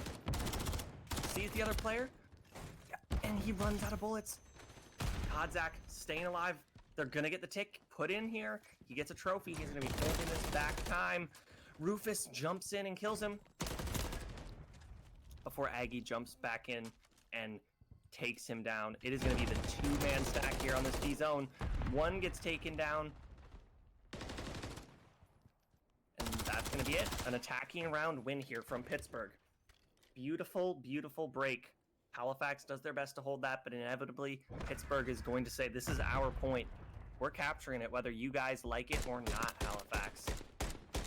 Sees the other player. And he runs out of bullets. Kodzak staying alive. They're going to get the tick put in here. He gets a trophy. He's going to be holding this back time. Rufus jumps in and kills him before Aggie jumps back in and takes him down. It is going to be the 2-man stack here on this B zone. One gets taken down. And that's going to be it. An attacking round win here from Pittsburgh. Beautiful, beautiful break. Halifax does their best to hold that, but inevitably Pittsburgh is going to say, this is our point. We're capturing it, whether you guys like it or not, Halifax.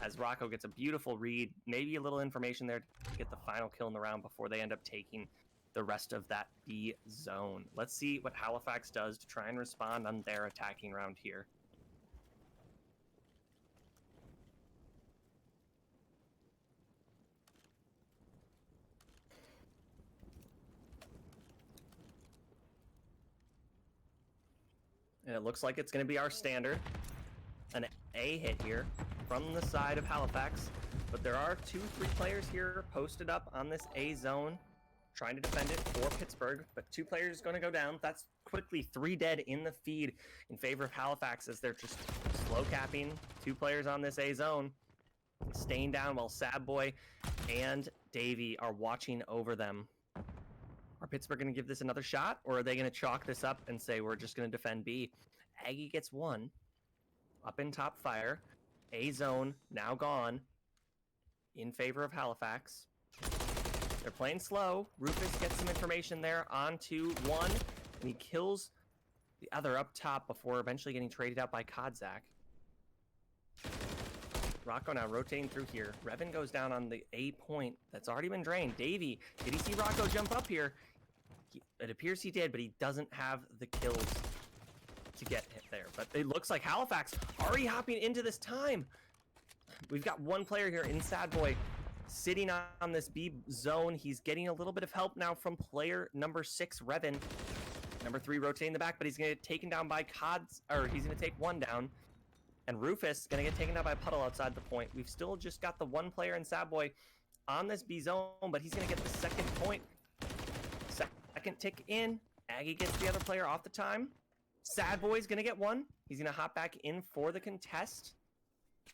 As Rocco gets a beautiful read, maybe a little information there to get the final kill in the round before they end up taking the rest of that B zone. Let's see what Halifax does to try and respond on their attacking round here. And it looks like it's going to be our standard. An A hit here from the side of Halifax. But there are 2-3 players here posted up on this A zone trying to defend it for Pittsburgh. But 2 players going to go down. That's quickly 3 dead in the feed in favor of Halifax as they're just slow capping 2 players on this A zone. Staying down while Sadboy and Davey are watching over them. Are Pittsburgh going to give this another shot, or are they going to chalk this up and say, we're just going to defend B? Aggie gets 1. Up in top fire. A zone now gone in favor of Halifax. They're playing slow. Rufus gets some information there onto 1, and he kills the other up top before eventually getting traded out by Kodzak. Rocco now rotating through here. Revan goes down on the A point that's already been drained. Davey, did he see Rocco jump up here? It appears he did, but he doesn't have the kills to get hit there. But it looks like Halifax already hopping into this time. We've got 1 player here in Sadboy sitting on this B zone. He's getting a little bit of help now from player number 6, Revan. Number 3 rotating the back, but he's going to get taken down by he's going to take 1 down. And Rufus is going to get taken down by Puddle outside the point. We've still just got the 1 player in Sadboy on this B zone, but he's going to get the 2nd point. Second tick in. Aggie gets the other player off the time. Sadboy's going to get 1. He's going to hop back in for the contest.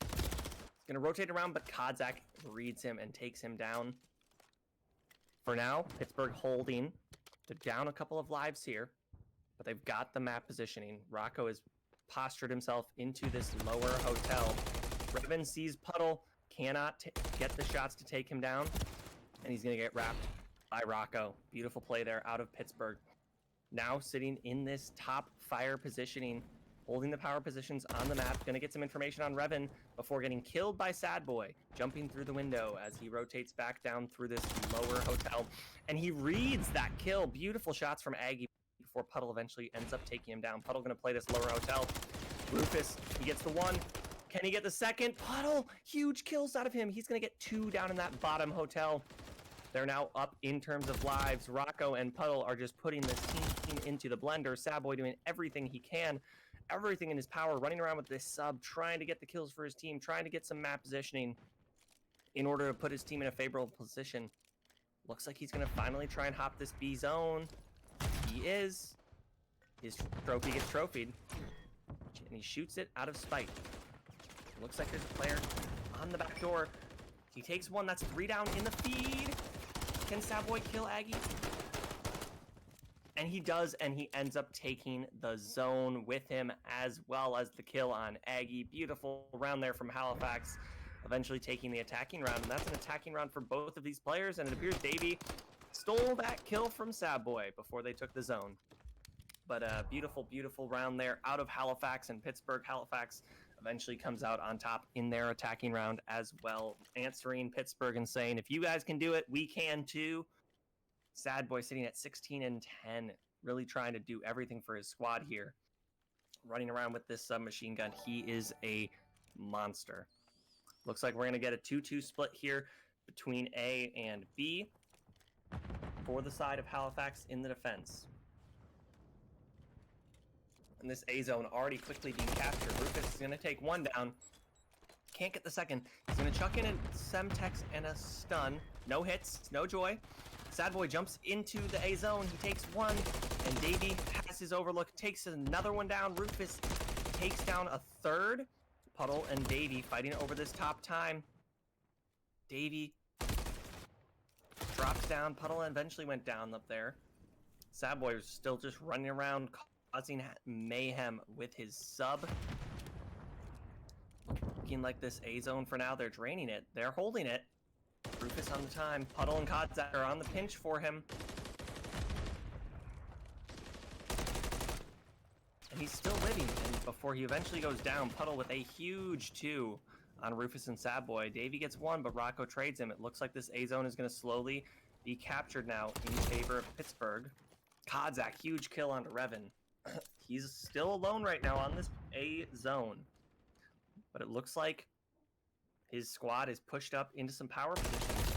He's going to rotate around, but Kodzak reads him and takes him down. For now, Pittsburgh holding. They're down a couple of lives here, but they've got the map positioning. Rocco has postured himself into this lower hotel. Revan sees Puddle, cannot get the shots to take him down, and he's going to get wrapped by Rocco. Beautiful play there out of Pittsburgh. Now sitting in this top fire positioning, holding the power positions on the map. Going to get some information on Revan before getting killed by Sad Boy, jumping through the window as he rotates back down through this lower hotel. And he reads that kill. Beautiful shots from Aggie before Puddle eventually ends up taking him down. Puddle going to play this lower hotel. Rufus, he gets the one. Can he get the second? Puddle, huge kills out of him. He's going to get 2 down in that bottom hotel. They're now up in terms of lives. Rocco and Puddle are just putting this team into the blender. Sad Boy doing everything he can, everything in his power, running around with this sub, trying to get the kills for his team, trying to get some map positioning in order to put his team in a favorable position. Looks like he's going to finally try and hop this B zone. He is. His trophy gets trophied, and he shoots it out of spite. Looks like there's a player on the back door. He takes one. That's 3 down in the feed. Can Sad Boy kill Aggie? And he does, and he ends up taking the zone with him as well as the kill on Aggie. Beautiful round there from Halifax, eventually taking the attacking round. And that's an attacking round for both of these players, and it appears Davey stole that kill from Sad Boy before they took the zone. But a beautiful, beautiful round there out of Halifax and Pittsburgh. Halifax eventually comes out on top in their attacking round as well, answering Pittsburgh and saying, if you guys can do it, we can too. Sad Boy sitting at 16-10, really trying to do everything for his squad here. Running around with this submachine gun, he is a monster. Looks like we're going to get a 2-2 split here between A and B for the side of Halifax in the defense. And this A zone already quickly being captured. Rufus is going to take 1 down. Can't get the second. He's going to chuck in a Semtex and a stun. No hits, no joy. Sad Boy jumps into the A zone. He takes 1, and Davey has his overlook, takes another one down. Rufus takes down a third. Puddle and Davey fighting over this top time. Davey drops down. Puddle eventually went down up there. Sad Boy was still just running around, causing mayhem with his sub. Looking like this A zone for now. They're draining it. They're holding it. Rufus on the time. Puddle and Kodzak are on the pinch for him. And he's still living. And before he eventually goes down, Puddle with a huge 2 on Rufus and Sad Boy. Davey gets 1, but Rocco trades him. It looks like this A zone is going to slowly be captured now in favor of Pittsburgh. Kodzak, huge kill onto Revan. He's still alone right now on this A zone. But it looks like his squad is pushed up into some power positions.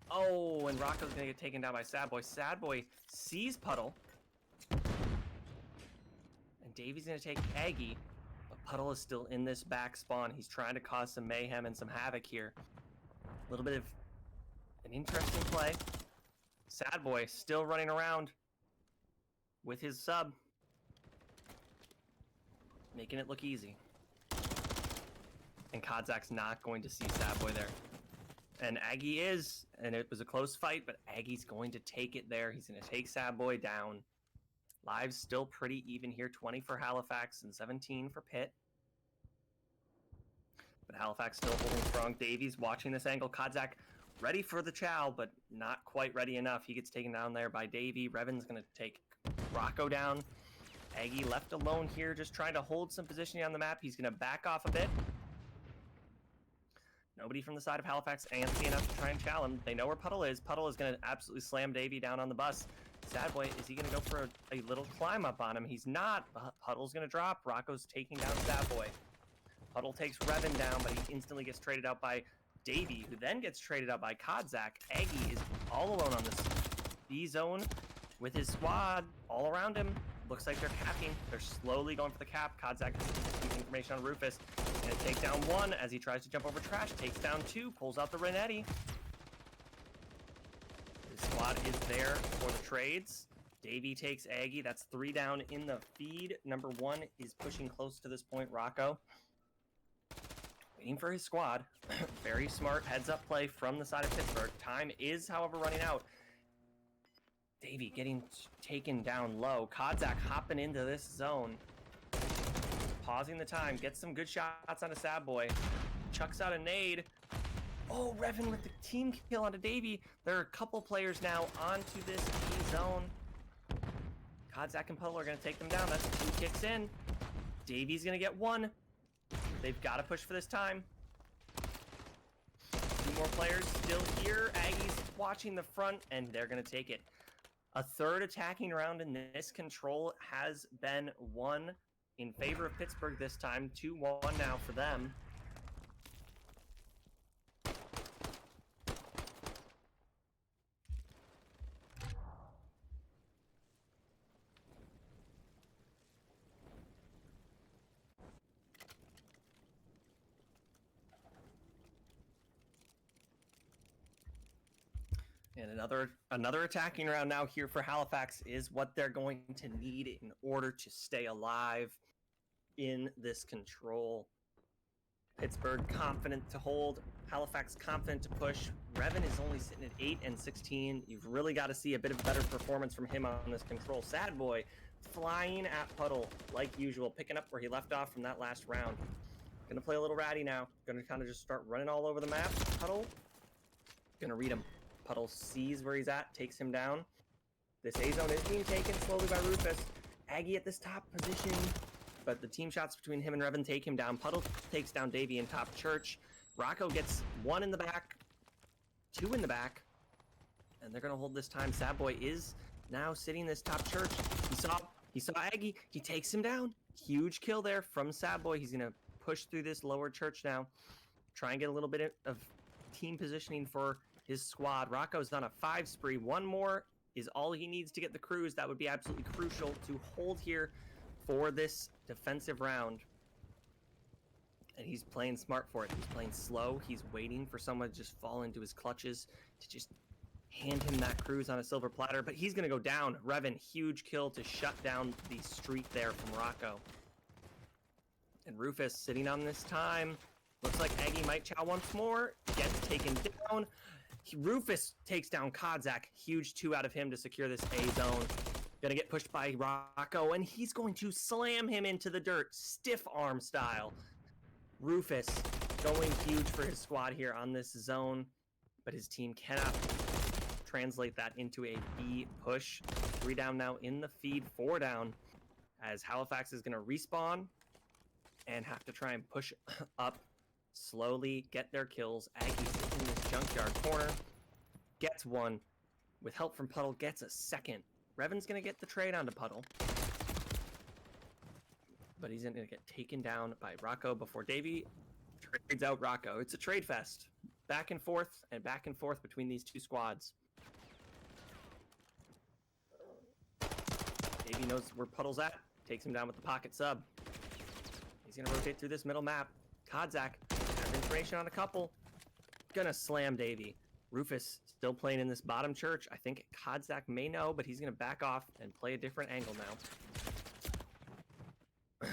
Oh, and Rocco's going to get taken down by Sad Boy. Sad Boy sees Puddle. And Davey's going to take Aggie. But Puddle is still in this back spawn. He's trying to cause some mayhem and some havoc here. A little bit of an interesting play. Sad Boy still running around with his sub, making it look easy. And Kodzak's not going to see Sad Boy there. And Aggie is, and it was a close fight, but Aggie's going to take it there. He's going to take Sad Boy down. Lives still pretty even here, 20 for Halifax and 17 for Pitt. But Halifax still holding strong. Davies watching this angle. Kodzak ready for the chow, but not quite ready enough. He gets taken down there by Davey. Revan's going to take Rocco down. Aggie left alone here, just trying to hold some positioning on the map. He's going to back off a bit. Nobody from the side of Halifax antsy enough to try and chow him. They know where Puddle is. Puddle is going to absolutely slam Davey down on the bus. Sad Boy, is he going to go for a little climb up on him? He's not. Puddle's going to drop. Rocco's taking down Sad Boy. Puddle takes Revan down, but he instantly gets traded out by Davey, who then gets traded out by Kodzak. Aggie is all alone on this B zone with his squad all around him. Looks like they're capping. They're slowly going for the cap. Kodzak has information on Rufus. And takes down 1 as he tries to jump over trash. Takes down 2. Pulls out the Renetti. His squad is there for the trades. Davey takes Aggie. That's 3 down in the feed. Number 1 is pushing close to this point. Rocco waiting for his squad. Very smart heads-up play from the side of Pittsburgh. Time is, however, running out. Davey getting taken down low. Kodzak hopping into this zone. Pausing the time. Gets some good shots on a Sad Boy. chucks out a nade. Oh, Revan with the team kill onto Davey. There are a couple players now onto this B zone. Kodzak and Puddle are going to take them down. That's 2 kicks in. Davey's going to get 1. They've got to push for this time. 2 more players still here. Aggies watching the front, and they're going to take it. A 3rd attacking round in this control has been won in favor of Pittsburgh this time. 2-1 now for them. And another attacking round now here for Halifax is what they're going to need in order to stay alive in this control. Pittsburgh confident to hold. Halifax confident to push. Revan is only sitting at 8 and 16. You've really got to see a bit of better performance from him on this control. Sad Boy flying at Puddle like usual, picking up where he left off from that last round. Gonna play a little ratty now. Gonna kind of just start running all over the map. Puddle, gonna read him. Puddle sees where he's at, takes him down. This A zone is being taken slowly by Rufus. Aggie at this top position, but the team shots between him and Revan take him down. Puddle takes down Davey in top church. Rocco gets 1 in the back, 2 in the back, and they're gonna hold this time. Sad Boy is now sitting this top church. He saw Aggie. He takes him down. Huge kill there from Sad Boy. He's gonna push through this lower church now, try and get a little bit of team positioning for his squad. Rocco's on a 5 spree. 1 more is all he needs to get the cruise. That would be absolutely crucial to hold here for this defensive round. And he's playing smart for it. He's playing slow. He's waiting for someone to just fall into his clutches to just hand him that cruise on a silver platter. But he's going to go down. Revan, huge kill to shut down the streak there from Rocco. And Rufus sitting on this time. Looks like Aggie might chow once more. Gets taken down. Rufus takes down Kodzak. Huge 2 out of him to secure this A zone. Gonna get pushed by Rocco, and he's going to slam him into the dirt, stiff arm style. Rufus going huge for his squad here on this zone, but his team cannot translate that into a B push. 3 down now in the feed, 4 down, as Halifax is gonna respawn and have to try and push up slowly, get their kills. Aggie sitting in this junkyard corner, gets 1. With help from Puddle, gets a 2nd. Revan's going to get the trade onto Puddle. But he's going to get taken down by Rocco before Davey trades out Rocco. It's a trade fest. Back and forth between these 2 squads. Davey knows where Puddle's at. Takes him down with the pocket sub. He's going to rotate through this middle map. Kodzak has information on a couple. Gonna slam Davey. Rufus still playing in this bottom church. I think Kodzak may know, but he's gonna back off and play a different angle now.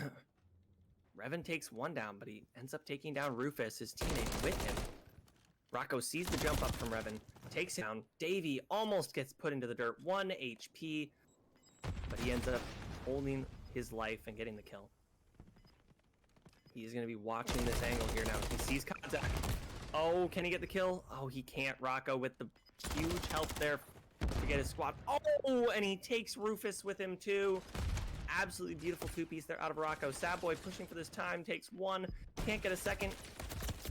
Revan takes 1 down, but he ends up taking down Rufus, his teammate, with him. Rocco sees the jump up from Revan, takes him down. Davey almost gets put into the dirt. 1 HP, but he ends up holding his life and getting the kill. He's going to be watching this angle here now. He sees Kodzak. Oh, can he get the kill? Oh, he can't. Rocco with the huge help there to get his squad. Oh, and he takes Rufus with him too. Absolutely beautiful 2-piece there out of Rocco. Sad Boy pushing for this time. Takes 1. Can't get a 2nd.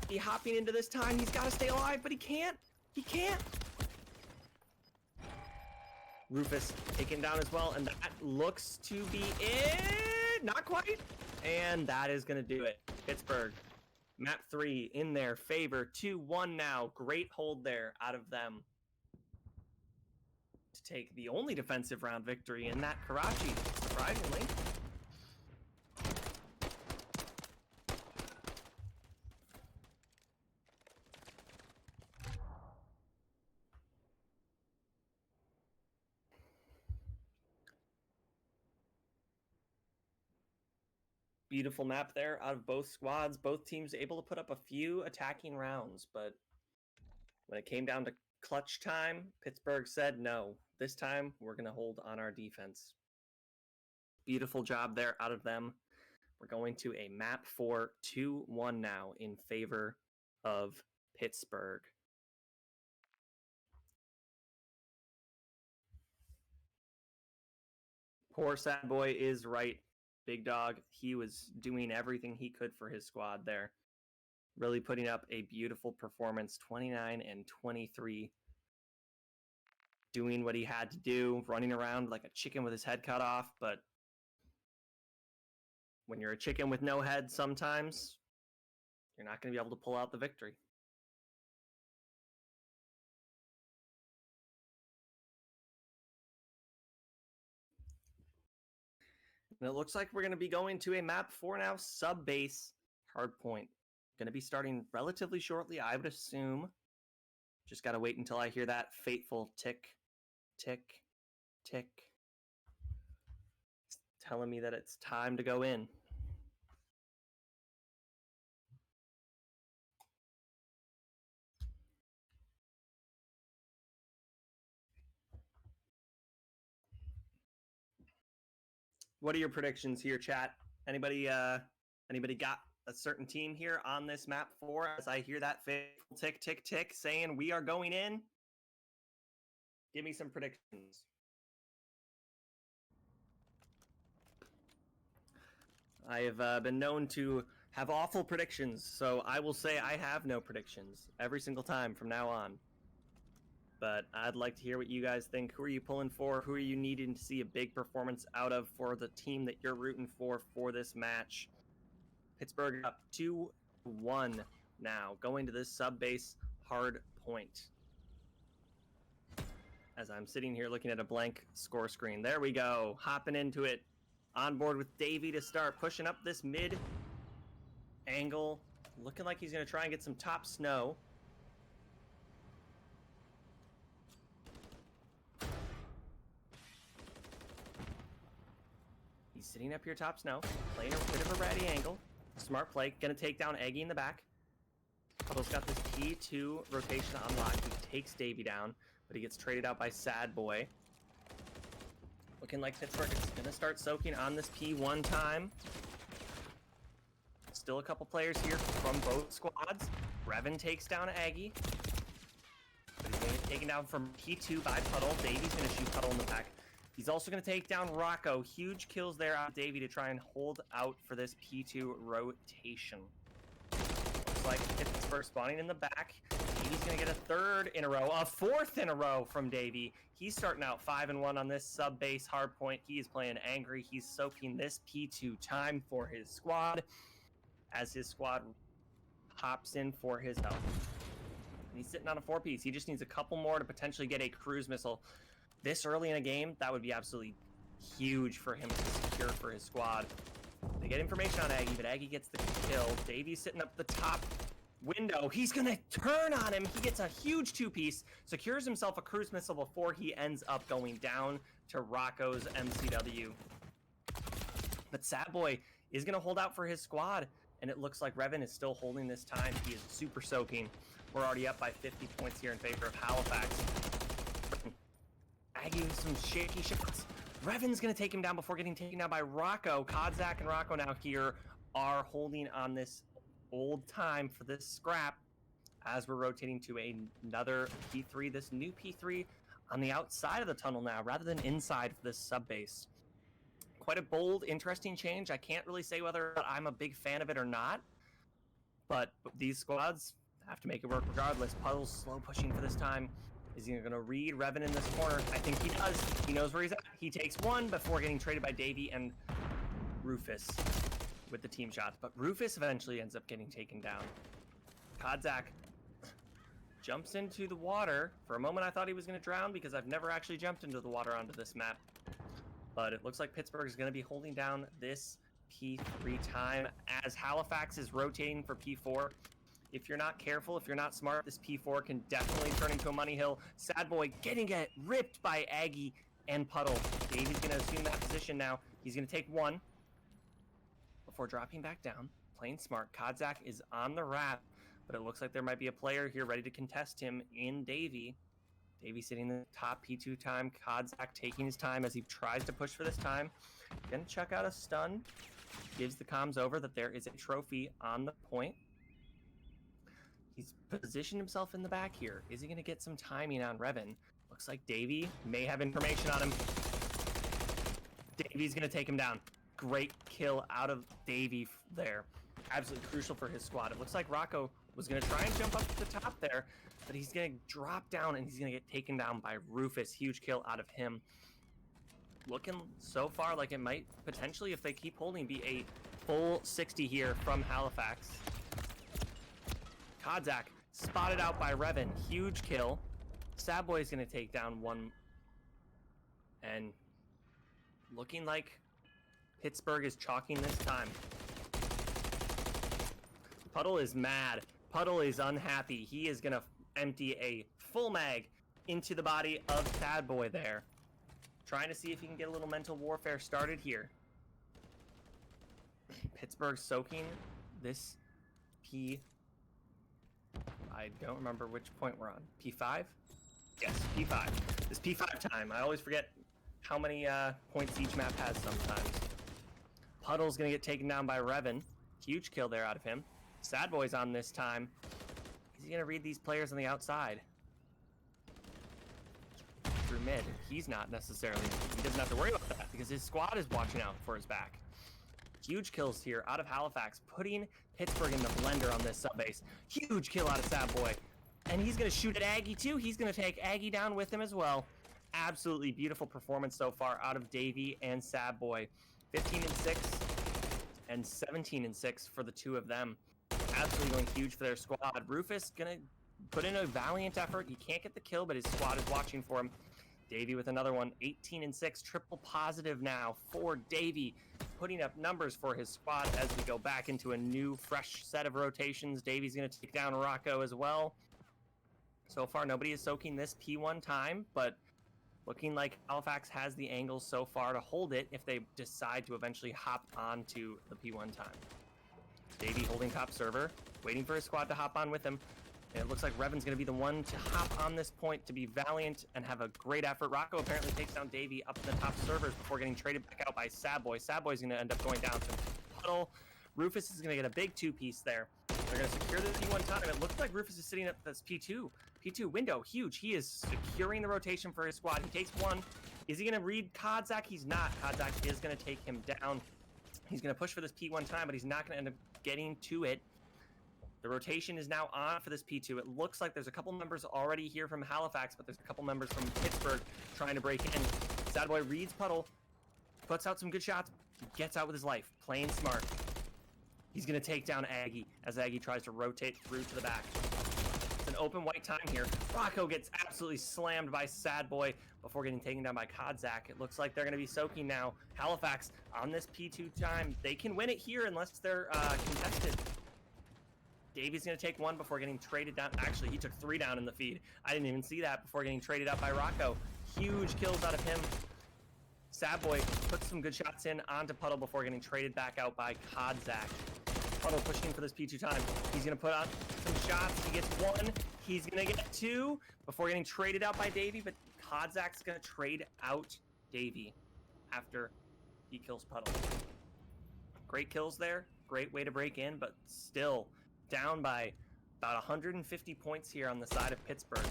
He hopping into this time. He's got to stay alive, but he can't. He can't. Rufus taken down as well, and that looks to be it. Not quite. And that is going to do it. Pittsburgh, map 3 in their favor. 2-1 now. Great hold there out of them to take the only defensive round victory in that Karachi, surprisingly. Beautiful map there out of both squads. Both teams able to put up a few attacking rounds, but when it came down to clutch time, Pittsburgh said, no, this time we're going to hold on our defense. Beautiful job there out of them. We're going to a map 4, 2-1 now in favor of Pittsburgh. Poor Sad Boy is right, Big Dog. He was doing everything he could for his squad there. Really putting up a beautiful performance, 29 and 23. Doing what he had to do, running around like a chicken with his head cut off, but when you're a chicken with no head, sometimes you're not going to be able to pull out the victory. And it looks like we're going to be going to a map 4 now, sub-base hardpoint. Going to be starting relatively shortly, I would assume. Just got to wait until I hear that fateful tick, tick, tick. It's telling me that it's time to go in. What are your predictions here, chat? Anybody got a certain team here on this map 4 as I hear that fateful tick, tick, tick saying we are going in? Give me some predictions. I have been known to have awful predictions, so I will say I have no predictions every single time from now on. But I'd like to hear what you guys think. Who are you pulling for? Who are you needing to see a big performance out of for the team that you're rooting for this match? Pittsburgh up 2-1 now, going to this sub-base hard point. As I'm sitting here looking at a blank score screen. There we go, hopping into it. On board with Davey to start, pushing up this mid angle. Looking like he's going to try and get some top snow. He's sitting up here top snow, playing a bit of a ratty angle. Smart play, going to take down Eggy in the back. Puddle's got this P2 rotation to unlock. He takes Davey down, but he gets traded out by Sad Boy. Looking like Pittsburgh is going to start soaking on this P1 time. Still a couple players here from both squads. Revan takes down Aggie. But he's going to get taken down from P2 by Puddle. Davey's going to shoot Puddle in the back. He's also going to take down Rocco. Huge kills there on Davey to try and hold out for this P2 rotation. Looks like Pittsburgh spawning in the back. Davey's going to get a third in a row, a fourth in a row from Davey. He's starting out 5-1 on this sub-base hardpoint. He is playing angry. He's soaking this P2 time for his squad as his squad hops in for his help. And he's sitting on a 4-piece. He just needs a couple more to potentially get a cruise missile. This early in a game, that would be absolutely huge for him to secure for his squad. They get information on Aggie, but Aggie gets the kill. Davey's sitting up the top window. He's going to turn on him. He gets a huge 2-piece, secures himself a cruise missile before he ends up going down to Rocco's MCW. But Sad Boy is going to hold out for his squad, and it looks like Revan is still holding this time. He is super soaking. We're already up by 50 points here in favor of Halifax. Aggie with some shaky shots. Revan's going to take him down before getting taken down by Rocco. Kodzak and Rocco now here are holding on this old time for this scrap as we're rotating to another P3, this new P3 on the outside of the tunnel now rather than inside for this sub-base. Quite a bold, interesting change. I can't really say whether I'm a big fan of it or not, but these squads have to make it work regardless. Puddle's slow pushing for this time. Is he going to read Revan in this corner? I think he does. He knows where he's at. He takes one before getting traded by Davey and Rufus with the team shots. But Rufus eventually ends up getting taken down. Kodzak jumps into the water. For a moment, I thought he was going to drown because I've never actually jumped into the water onto this map. But it looks like Pittsburgh is going to be holding down this P3 time as Halifax is rotating for P4. If you're not careful, if you're not smart, this P4 can definitely turn into a money hill. Sad Boy getting it ripped by Aggie and Puddle. Davey's going to assume that position now. He's going to take one before dropping back down. Playing smart. Kodzak is on the wrap, but it looks like there might be a player here ready to contest him in Davey. Davey sitting in the top P2 time. Kodzak taking his time as he tries to push for this time. Gonna check out a stun. gives the comms over that there is a trophy on the point. He's positioned himself in the back here. Is he going to get some timing on Revan? Looks like Davey may have information on him. Davey's going to take him down. Great kill out of Davey there. Absolutely crucial for his squad. It looks like Rocco was going to try and jump up to the top there, but he's going to drop down and he's going to get taken down by Rufus. Huge kill out of him. Looking so far like it might potentially, if they keep holding, be a full 60 here from Halifax. Kodzak spotted out by Revan. Huge kill. Sadboy is going to take down one. And looking like Pittsburgh is chalking this time. Puddle is mad. Puddle is unhappy. He is going to empty a full mag into the body of Sadboy there. Trying to see if he can get a little mental warfare started here. Pittsburgh soaking this P... I don't remember which point we're on. P5? Yes, P5. This P5 time. I always forget how many points each map has sometimes. Puddle's going to get taken down by Revan. Huge kill there out of him. Sadboy's on this time. Is he going to read these players on the outside? Through mid. He's not necessarily. He doesn't have to worry about that because his squad is watching out for his back. Huge kills here out of Halifax, putting Pittsburgh in the blender on this sub-base. Huge kill out of Sadboy. And he's going to shoot at Aggie too. He's going to take Aggie down with him as well. Absolutely beautiful performance so far out of Davey and Sadboy. 15-6 and 17-6 for the two of them. Absolutely going huge for their squad. Rufus going to put in a valiant effort. He can't get the kill, but his squad is watching for him. Davey with another one. 18-6. Triple positive now for Davey. Putting up numbers for his squad as we go back into a new, fresh set of rotations. Davey's going to take down Rocco as well. So far, nobody is soaking this P1 time, but looking like Halifax has the angles so far to hold it if they decide to eventually hop onto the P1 time. Davey holding top server, waiting for his squad to hop on with him. And it looks like Revan's going to be the one to hop on this point to be valiant and have a great effort. Rocco apparently takes down Davey up in the top servers before getting traded back out by Sadboy. Sadboy's going to end up going down to Puddle. Rufus is going to get a big two-piece there. They're going to secure the P1 time. It looks like Rufus is sitting at this P2. P2 window, huge. He is securing the rotation for his squad. He takes one. Is he going to read Kodzak? He's not. Kodzak is going to take him down. He's going to push for this P1 time, but he's not going to end up getting to it. The rotation is now on for this P2. It looks like there's a couple members already here from Halifax, but there's a couple members from Pittsburgh trying to break in. Sadboy reads Puddle, puts out some good shots, gets out with his life, playing smart. He's going to take down Aggie as Aggie tries to rotate through to the back. It's an open white time here. Rocco gets absolutely slammed by Sadboy before getting taken down by Kodzak. It looks like they're going to be soaking now. Halifax on this P2 time. They can win it here unless they're contested. Davey's going to take one before getting traded down. Actually, he took 3 down in the feed. I didn't even see that before getting traded out by Rocco. Huge kills out of him. Sadboy puts some good shots in onto Puddle before getting traded back out by Kodzak. Puddle pushing for this P2 time. He's going to put on some shots. He gets 1. He's going to get 2 before getting traded out by Davey, but Kodzak's going to trade out Davey after he kills Puddle. Great kills there. Great way to break in, but still down by about 150 points here on the side of Pittsburgh.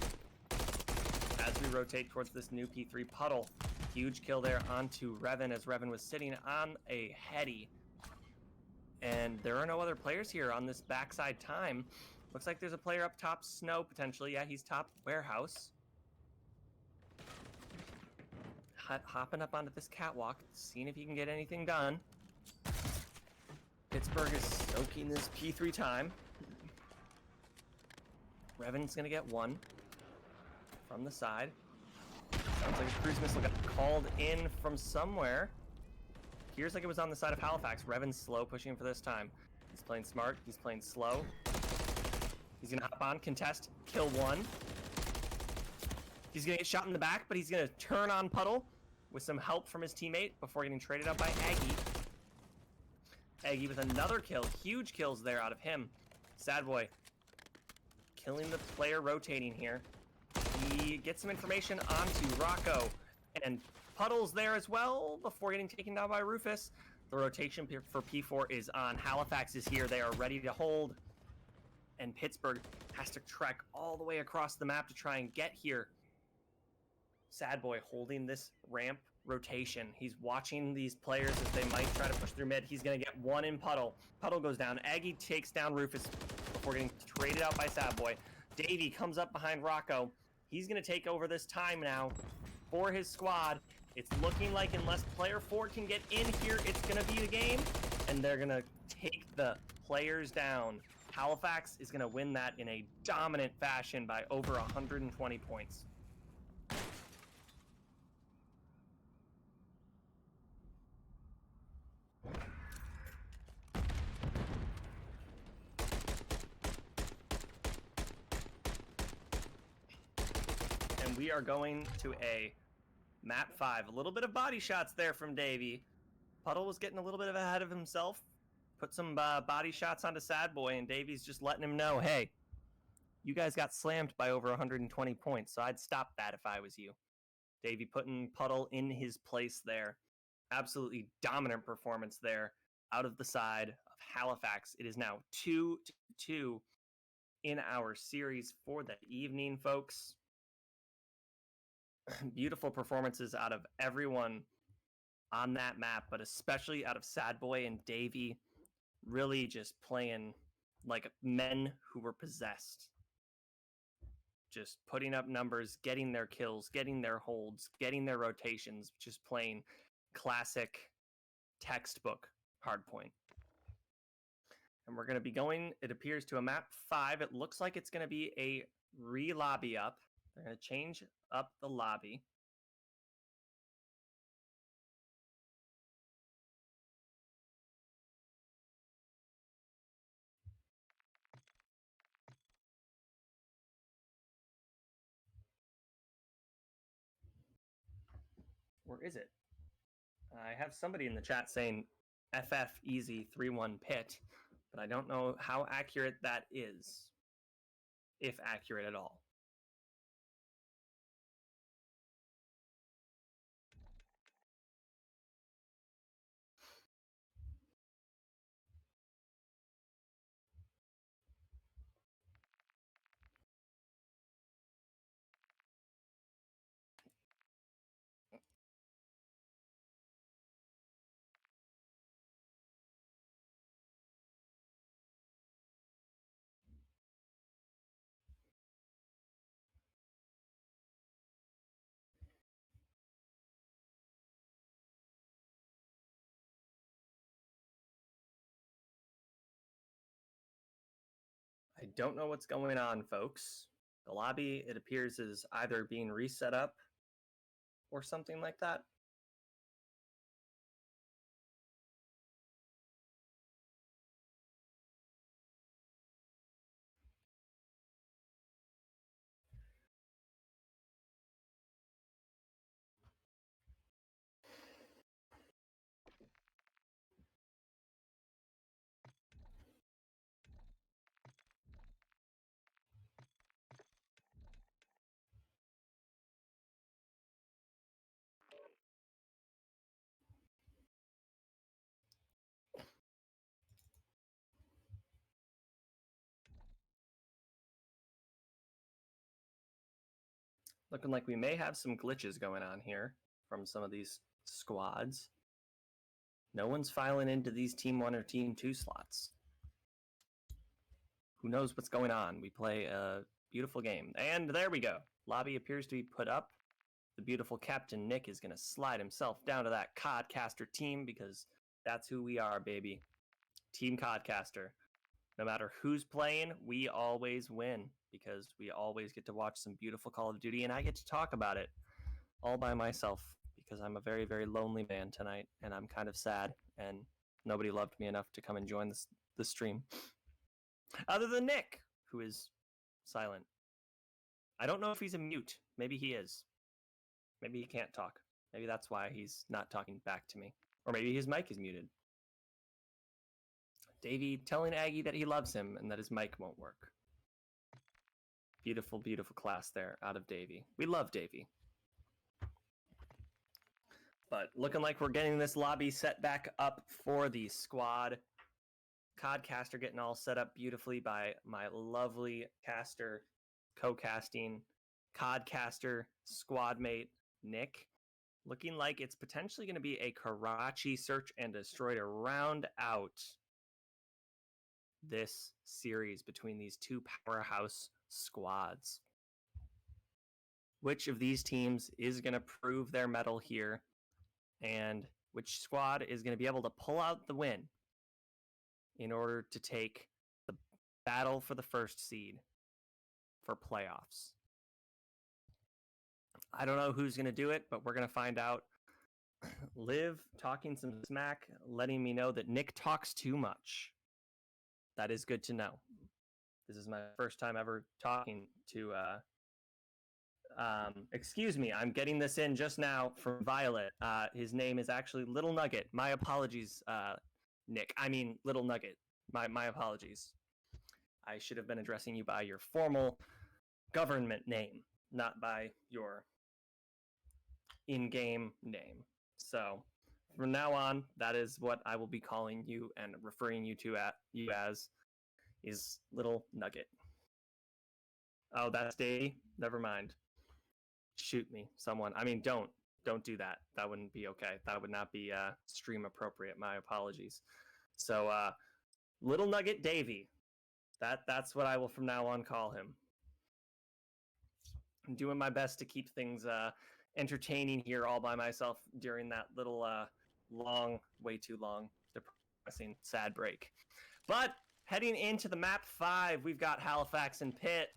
As we rotate towards this new P3 Puddle. Huge kill there onto Revan as Revan was sitting on a heady. And there are no other players here on this backside time. Looks like there's a player up top, Snow, potentially. Yeah, he's top warehouse. Hopping up onto this catwalk, seeing if he can get anything done. Pittsburgh is soaking this P3 time. Revan's gonna get 1 from the side. Sounds like a cruise missile got called in from somewhere. Appears like it was on the side of Halifax. Revan's slow pushing for this time. He's playing smart. He's playing slow. He's gonna hop on, contest, kill 1. He's gonna get shot in the back, but he's gonna turn on Puddle with some help from his teammate before getting traded out by Aggie. Aggie with another kill. Huge kills there out of him. Sadboy killing the player rotating here. He gets some information onto Rocco. And Puddle's there as well before getting taken down by Rufus. The rotation for P4 is on. Halifax is here. They are ready to hold. And Pittsburgh has to trek all the way across the map to try and get here. Sad Boy holding this ramp rotation. He's watching these players as they might try to push through mid. He's going to get one in Puddle. Puddle goes down. Aggie takes down Rufus before getting traded out by Sad Boy. Davey comes up behind Rocco. He's going to take over this time now for his squad. It's looking like unless player 4 can get in here, it's going to be the game. And they're going to take the players down. Halifax is going to win that in a dominant fashion by over 120 points. And we are going to a map 5. A little bit of body shots there from Davey. Puddle was getting a little bit ahead of himself. Put some body shots onto Sad Boy, and Davey's just letting him know, hey, you guys got slammed by over 120 points, so I'd stop that if I was you. Davey putting Puddle in his place there. Absolutely dominant performance there out of the side of Halifax. It is now 2-2 in our series for the evening, folks. Beautiful performances out of everyone on that map, but especially out of Sad Boy and Davey. Really just playing like men who were possessed. Just putting up numbers, getting their kills, getting their holds, getting their rotations, just playing classic textbook hardpoint. And we're going to be going, it appears, to a map 5. It looks like it's going to be a re-lobby up. They're going to change up the lobby. Where is it? I have somebody in the chat saying FF easy 3-1 pit, but I don't know how accurate that is, if accurate at all. I don't know what's going on, folks. The lobby, it appears, is either being reset up or something like that. Looking like we may have some glitches going on here from some of these squads. No one's filing into these Team 1 or Team 2 slots. Who knows what's going on? We play a beautiful game. And there we go. Lobby appears to be put up. The beautiful Captain Nick is going to slide himself down to that Codcaster team because that's who we are, baby. Team Codcaster. No matter who's playing, we always win because we always get to watch some beautiful Call of Duty, and I get to talk about it all by myself because I'm a very, very lonely man tonight, and I'm kind of sad, and nobody loved me enough to come and join the stream. Other than Nick, who is silent. I don't know if he's a mute. Maybe he is. Maybe he can't talk. Maybe that's why he's not talking back to me. Or maybe his mic is muted. Davey telling Aggie that he loves him and that his mic won't work. Beautiful, beautiful class there out of Davey. We love Davey. But looking like we're getting this lobby set back up for the squad. Codcaster getting all set up beautifully by my lovely caster, co-casting, Codcaster squad mate, Nick. Looking like it's potentially going to be a Karachi search and destroy to round out this series between these two powerhouse squads. Which of these teams is going to prove their mettle here, and which squad is going to be able to pull out the win in order to take the battle for the first seed for playoffs? I don't know who's going to do it, but we're going to find out. Liv talking some smack, letting me know that Nick talks too much. That is good to know. This is my first time ever talking to... excuse me, I'm getting this in just now from Violet. His name is actually Little Nugget. My apologies, Nick. I mean, Little Nugget. My apologies. I should have been addressing you by your formal government name, not by your in-game name. So, from now on, that is what I will be calling you and referring you to as is Little Nugget. Oh, that's Davey? Never mind. Shoot me, someone. I mean, don't do that. That wouldn't be okay. That would not be stream appropriate. My apologies. So, Little Nugget Davey. That's what I will from now on call him. I'm doing my best to keep things entertaining here all by myself during that little long, way too long, depressing, sad break. But heading into the map 5, we've got Halifax and Pitt.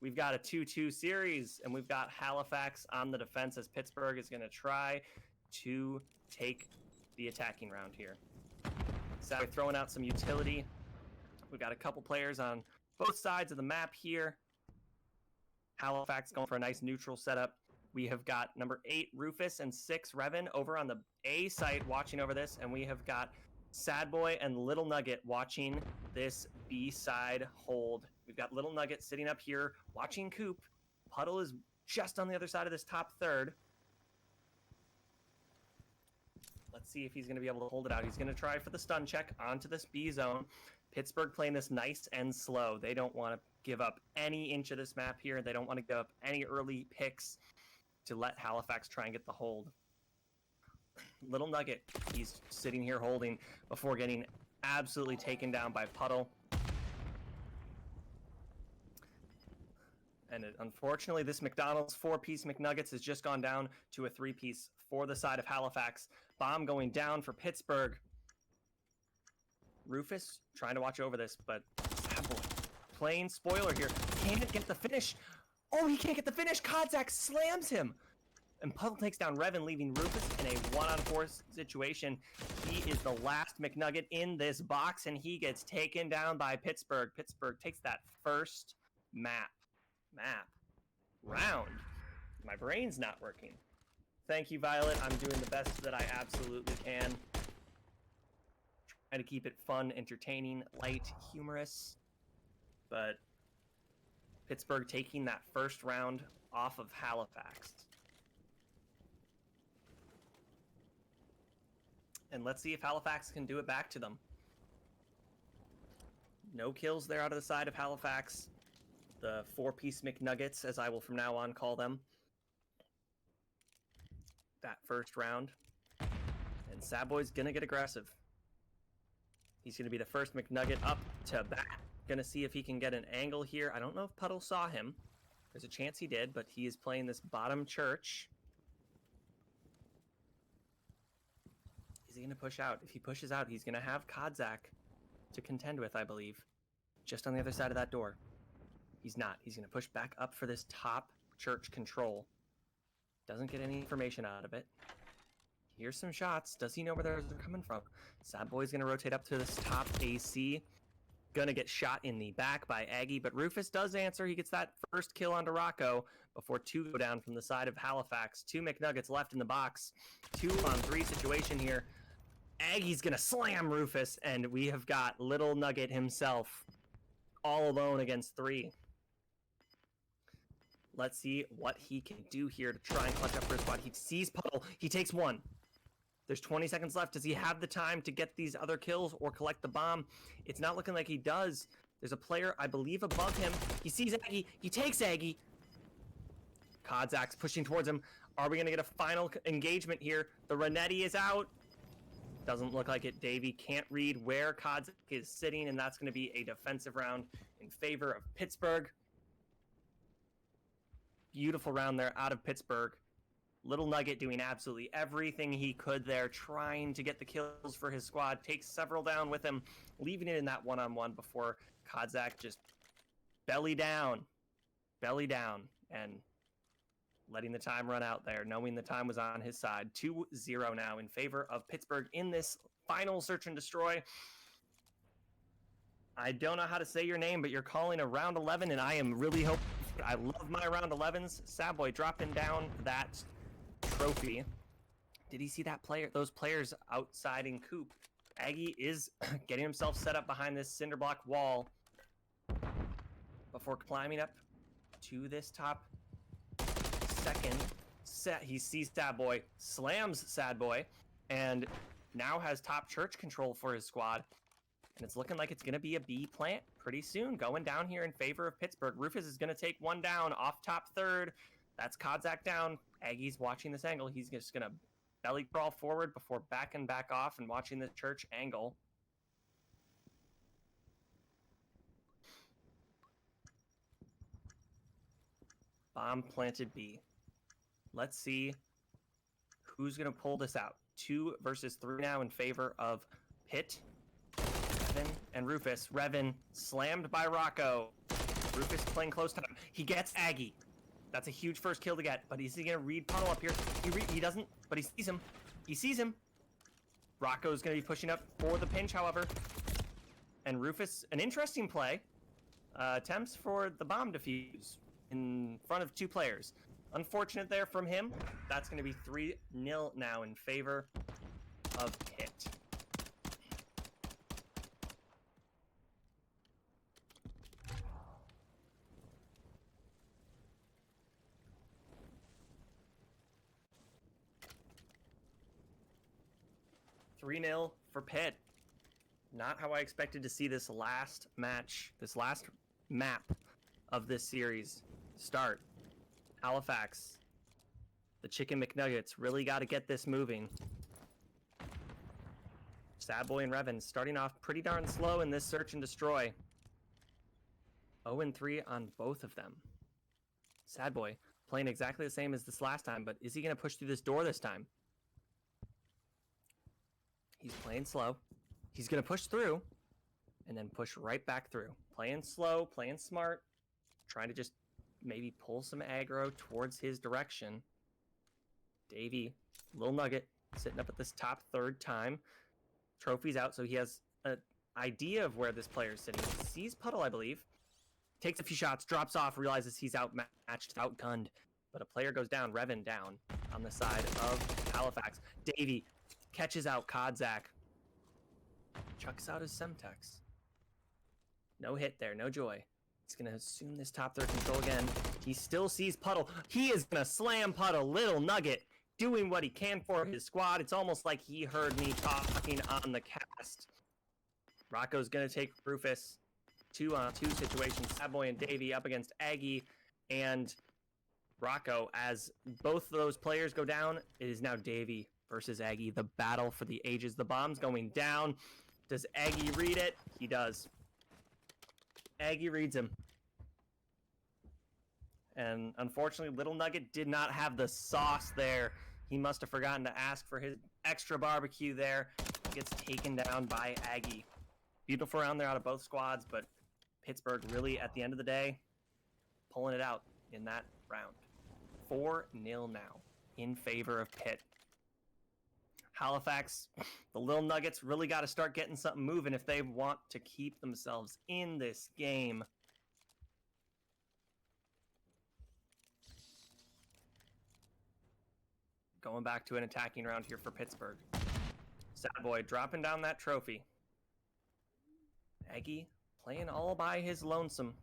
We've got a 2-2 series, and we've got Halifax on the defense as Pittsburgh is going to try to take the attacking round here. So we're throwing out some utility. We've got a couple players on both sides of the map here. Halifax going for a nice neutral setup. We have got number 8, Rufus, and 6, Revan, over on the A site watching over this, and we have got Sad Boy and Little Nugget watching this B side hold. We've got Little Nugget sitting up here watching Coop. Puddle is just on the other side of this top third. Let's see if he's going to be able to hold it out. He's going to try for the stun check onto this B zone. Pittsburgh playing this nice and slow. They don't want to give up any inch of this map here. They don't want to give up any early picks to let Halifax try and get the hold. Little Nugget, he's sitting here holding before getting absolutely taken down by Puddle. And unfortunately, this McDonald's 4-piece McNuggets has just gone down to a 3-piece for the side of Halifax. Bomb going down for Pittsburgh. Rufus trying to watch over this, but Sadboy playing spoiler here. Can't get the finish. Oh, he can't get the finish. Kodzak slams him. And Puddle takes down Revan, leaving Rufus in a 1-on-4 situation. He is the last McNugget in this box, and he gets taken down by Pittsburgh. Pittsburgh takes that first round. My brain's not working. Thank you, Violet. I'm doing the best that I absolutely can. Trying to keep it fun, entertaining, light, humorous. But Pittsburgh taking that first round off of Halifax. And let's see if Halifax can do it back to them. No kills there out of the side of Halifax. The 4-piece McNuggets, as I will from now on call them. That first round. And Sadboy's gonna get aggressive. He's gonna be the first McNugget up to bat. Gonna see if he can get an angle here. I don't know if Puddle saw him. There's a chance he did, but he is playing this bottom church. Is he gonna push out? If he pushes out, he's gonna have Kodzak to contend with, I believe. Just on the other side of that door. He's not. He's going to push back up for this top church control. Doesn't get any information out of it. Here's some shots. Does he know where they're coming from? Sad Boy's going to rotate up to this top AC. Going to get shot in the back by Aggie, but Rufus does answer. He gets that first kill onto Rocco before 2 go down from the side of Halifax. 2 McNuggets left in the box. 2-on-3 situation here. Aggie's going to slam Rufus, and we have got Little Nugget himself all alone against 3. Let's see what he can do here to try and clutch up for his squad. He sees Puddle. He takes 1. There's 20 seconds left. Does he have the time to get these other kills or collect the bomb? It's not looking like he does. There's a player, I believe, above him. He sees Aggie. He takes Aggie. Kodzak's pushing towards him. Are we going to get a final engagement here? The Renetti is out. Doesn't look like it. Davey can't read where Kodzak is sitting, and that's going to be a defensive round in favor of Pittsburgh. Beautiful round there out of Pittsburgh. Little Nugget doing absolutely everything he could there, trying to get the kills for his squad. Takes several down with him, leaving it in that one-on-one before Kodzak just belly down, and letting the time run out there, knowing the time was on his side. 2-0 now in favor of Pittsburgh in this final search and destroy. I don't know how to say your name, but you're calling a round 11, and I am really hoping. I love my round 11s. Sad Boy dropping down that trophy. Did he see that player? Those players outside in Coop. Aggie is getting himself set up behind this cinder block wall before climbing up to this top second set. He sees Sad Boy, slams Sad Boy, and now has top church control for his squad. And it's looking like it's going to be a B plant pretty soon, going down here in favor of Pittsburgh. Rufus is going to take one down off top third. That's Kodzak down. Aggie's watching this angle. He's just going to belly crawl forward before backing back off and watching the church angle. Bomb planted B. Let's see who's going to pull this out. 2 versus 3 now in favor of Pitt. Revan and Rufus. Revan slammed by Rocco. Rufus playing close time. He gets Aggie. That's a huge first kill to get, but is he going to read Puddle up here? He doesn't, but he sees him. He sees him. Rocco's going to be pushing up for the pinch, however. And Rufus, an interesting play, attempts for the bomb defuse in front of 2 players. Unfortunate there from him. That's going to be 3-0 now in favor of Pitt. For Pitt. Not how I expected to see this last match, this last map of this series start. Halifax, the Chicken McNuggets, really got to get this moving. Sad Boy and Revan starting off pretty darn slow in this search and destroy. 0-3 on both of them. Sad Boy playing exactly the same as this last time, but is he going to push through this door this time? He's playing slow. He's going to push through and then push right back through. Playing slow, playing smart, trying to just maybe pull some aggro towards his direction. Davey, Little Nugget, sitting up at this top third time. Trophy's out, so he has an idea of where this player is sitting. He sees Puddle, I believe. Takes a few shots, drops off, realizes he's outmatched, outgunned. But a player goes down, Revan down on the side of Halifax. Davey catches out Kodzak. Chucks out his Semtex. No hit there, no joy. He's going to assume this top third control again. He still sees Puddle. He is going to slam Puddle. Little Nugget doing what he can for his squad. It's almost like he heard me talking on the cast. Rocco's going to take Rufus. 2-on-2 situation. Sad Boy and Davey up against Aggie and Rocco. As both of those players go down, it is now Davey versus Aggie. The battle for the ages. The bomb's going down. Does Aggie read it? He does. Aggie reads him. And unfortunately, Little Nugget did not have the sauce there. He must have forgotten to ask for his extra barbecue there. He gets taken down by Aggie. Beautiful round there out of both squads, but Pittsburgh really, at the end of the day, pulling it out in that round. 4-0 now in favor of Pitt. Halifax, the Little Nuggets really got to start getting something moving if they want to keep themselves in this game. Going back to an attacking round here for Pittsburgh. Sad Boy dropping down that trophy. Aggie playing all by his lonesome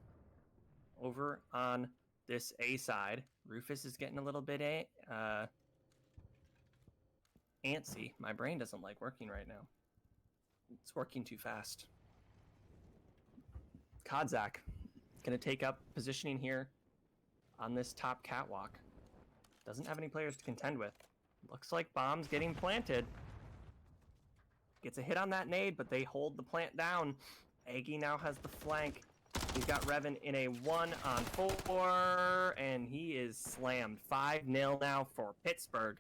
over on this A side. Rufus is getting a little bit antsy. My brain doesn't like working right now. It's working too fast. Kodzak going to take up positioning here on this top catwalk. Doesn't have any players to contend with. Looks like bomb's getting planted. Gets a hit on that nade, but they hold the plant down. Aggie now has the flank. He's got Revan in a 1-on-4, and he is slammed. 5-0 now for Pittsburgh.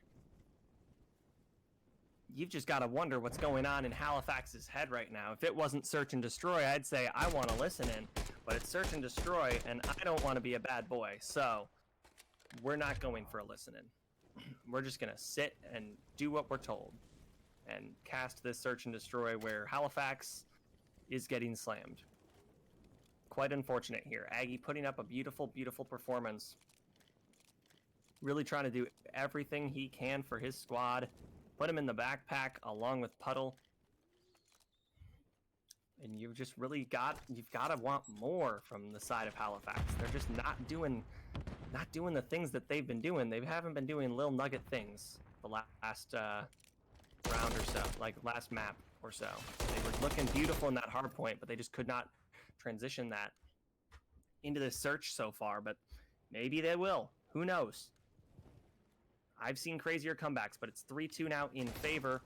You've just got to wonder what's going on in Halifax's head right now. If it wasn't search and destroy, I'd say I want to listen in. But it's search and destroy, and I don't want to be a bad boy. So we're not going for a listen in. We're just going to sit and do what we're told and cast this search and destroy where Halifax is getting slammed. Quite unfortunate here. Aggie putting up a beautiful, beautiful performance. Really trying to do everything he can for his squad. Put him in the backpack along with Puddle. And you've just really you've got to want more from the side of Halifax. They're just not doing the things that they've been doing. They haven't been doing little nugget things the last round or so, like last map or so. They were looking beautiful in that hard point, but they just could not transition that into the search so far, but maybe they will. Who knows? I've seen crazier comebacks, but it's 3-2 now in favor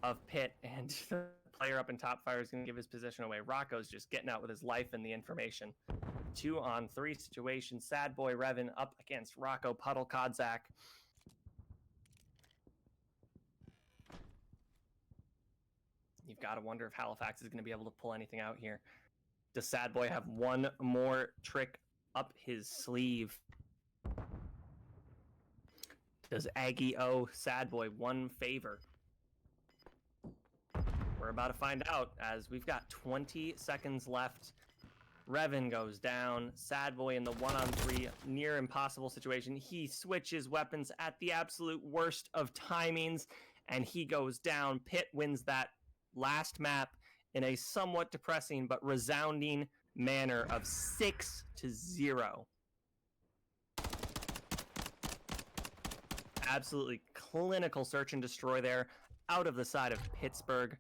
of Pitt, and the player up in top fire is going to give his position away. Rocco's just getting out with his life and the information. 2-on-3 situation. Sad Boy Revan up against Rocco, Puddle, Kodzak. You've got to wonder if Halifax is going to be able to pull anything out here. Does Sad Boy have one more trick up his sleeve? Does Aggie owe Sad Boy one favor? We're about to find out as we've got 20 seconds left. Revan goes down. Sad Boy in the 1-on-3 near impossible situation. He switches weapons at the absolute worst of timings, and he goes down. Pitt wins that last map in a somewhat depressing but resounding manner of 6-0. Absolutely clinical search and destroy there out of the side of Pittsburgh,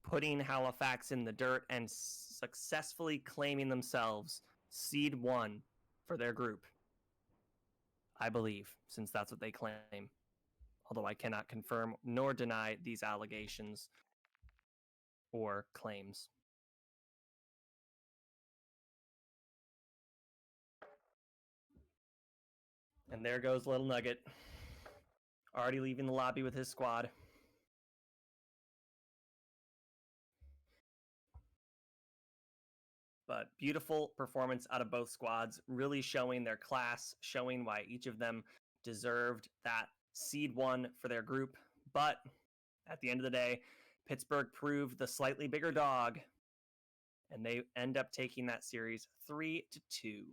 putting Halifax in the dirt and successfully claiming themselves seed 1 for their group. I believe, since that's what they claim. Although I cannot confirm nor deny these allegations or claims. And there goes Little Nugget, already leaving the lobby with his squad. But beautiful performance out of both squads, really showing their class, showing why each of them deserved that seed 1 for their group. But at the end of the day, Pittsburgh proved the slightly bigger dog, and they end up taking that series 3-2.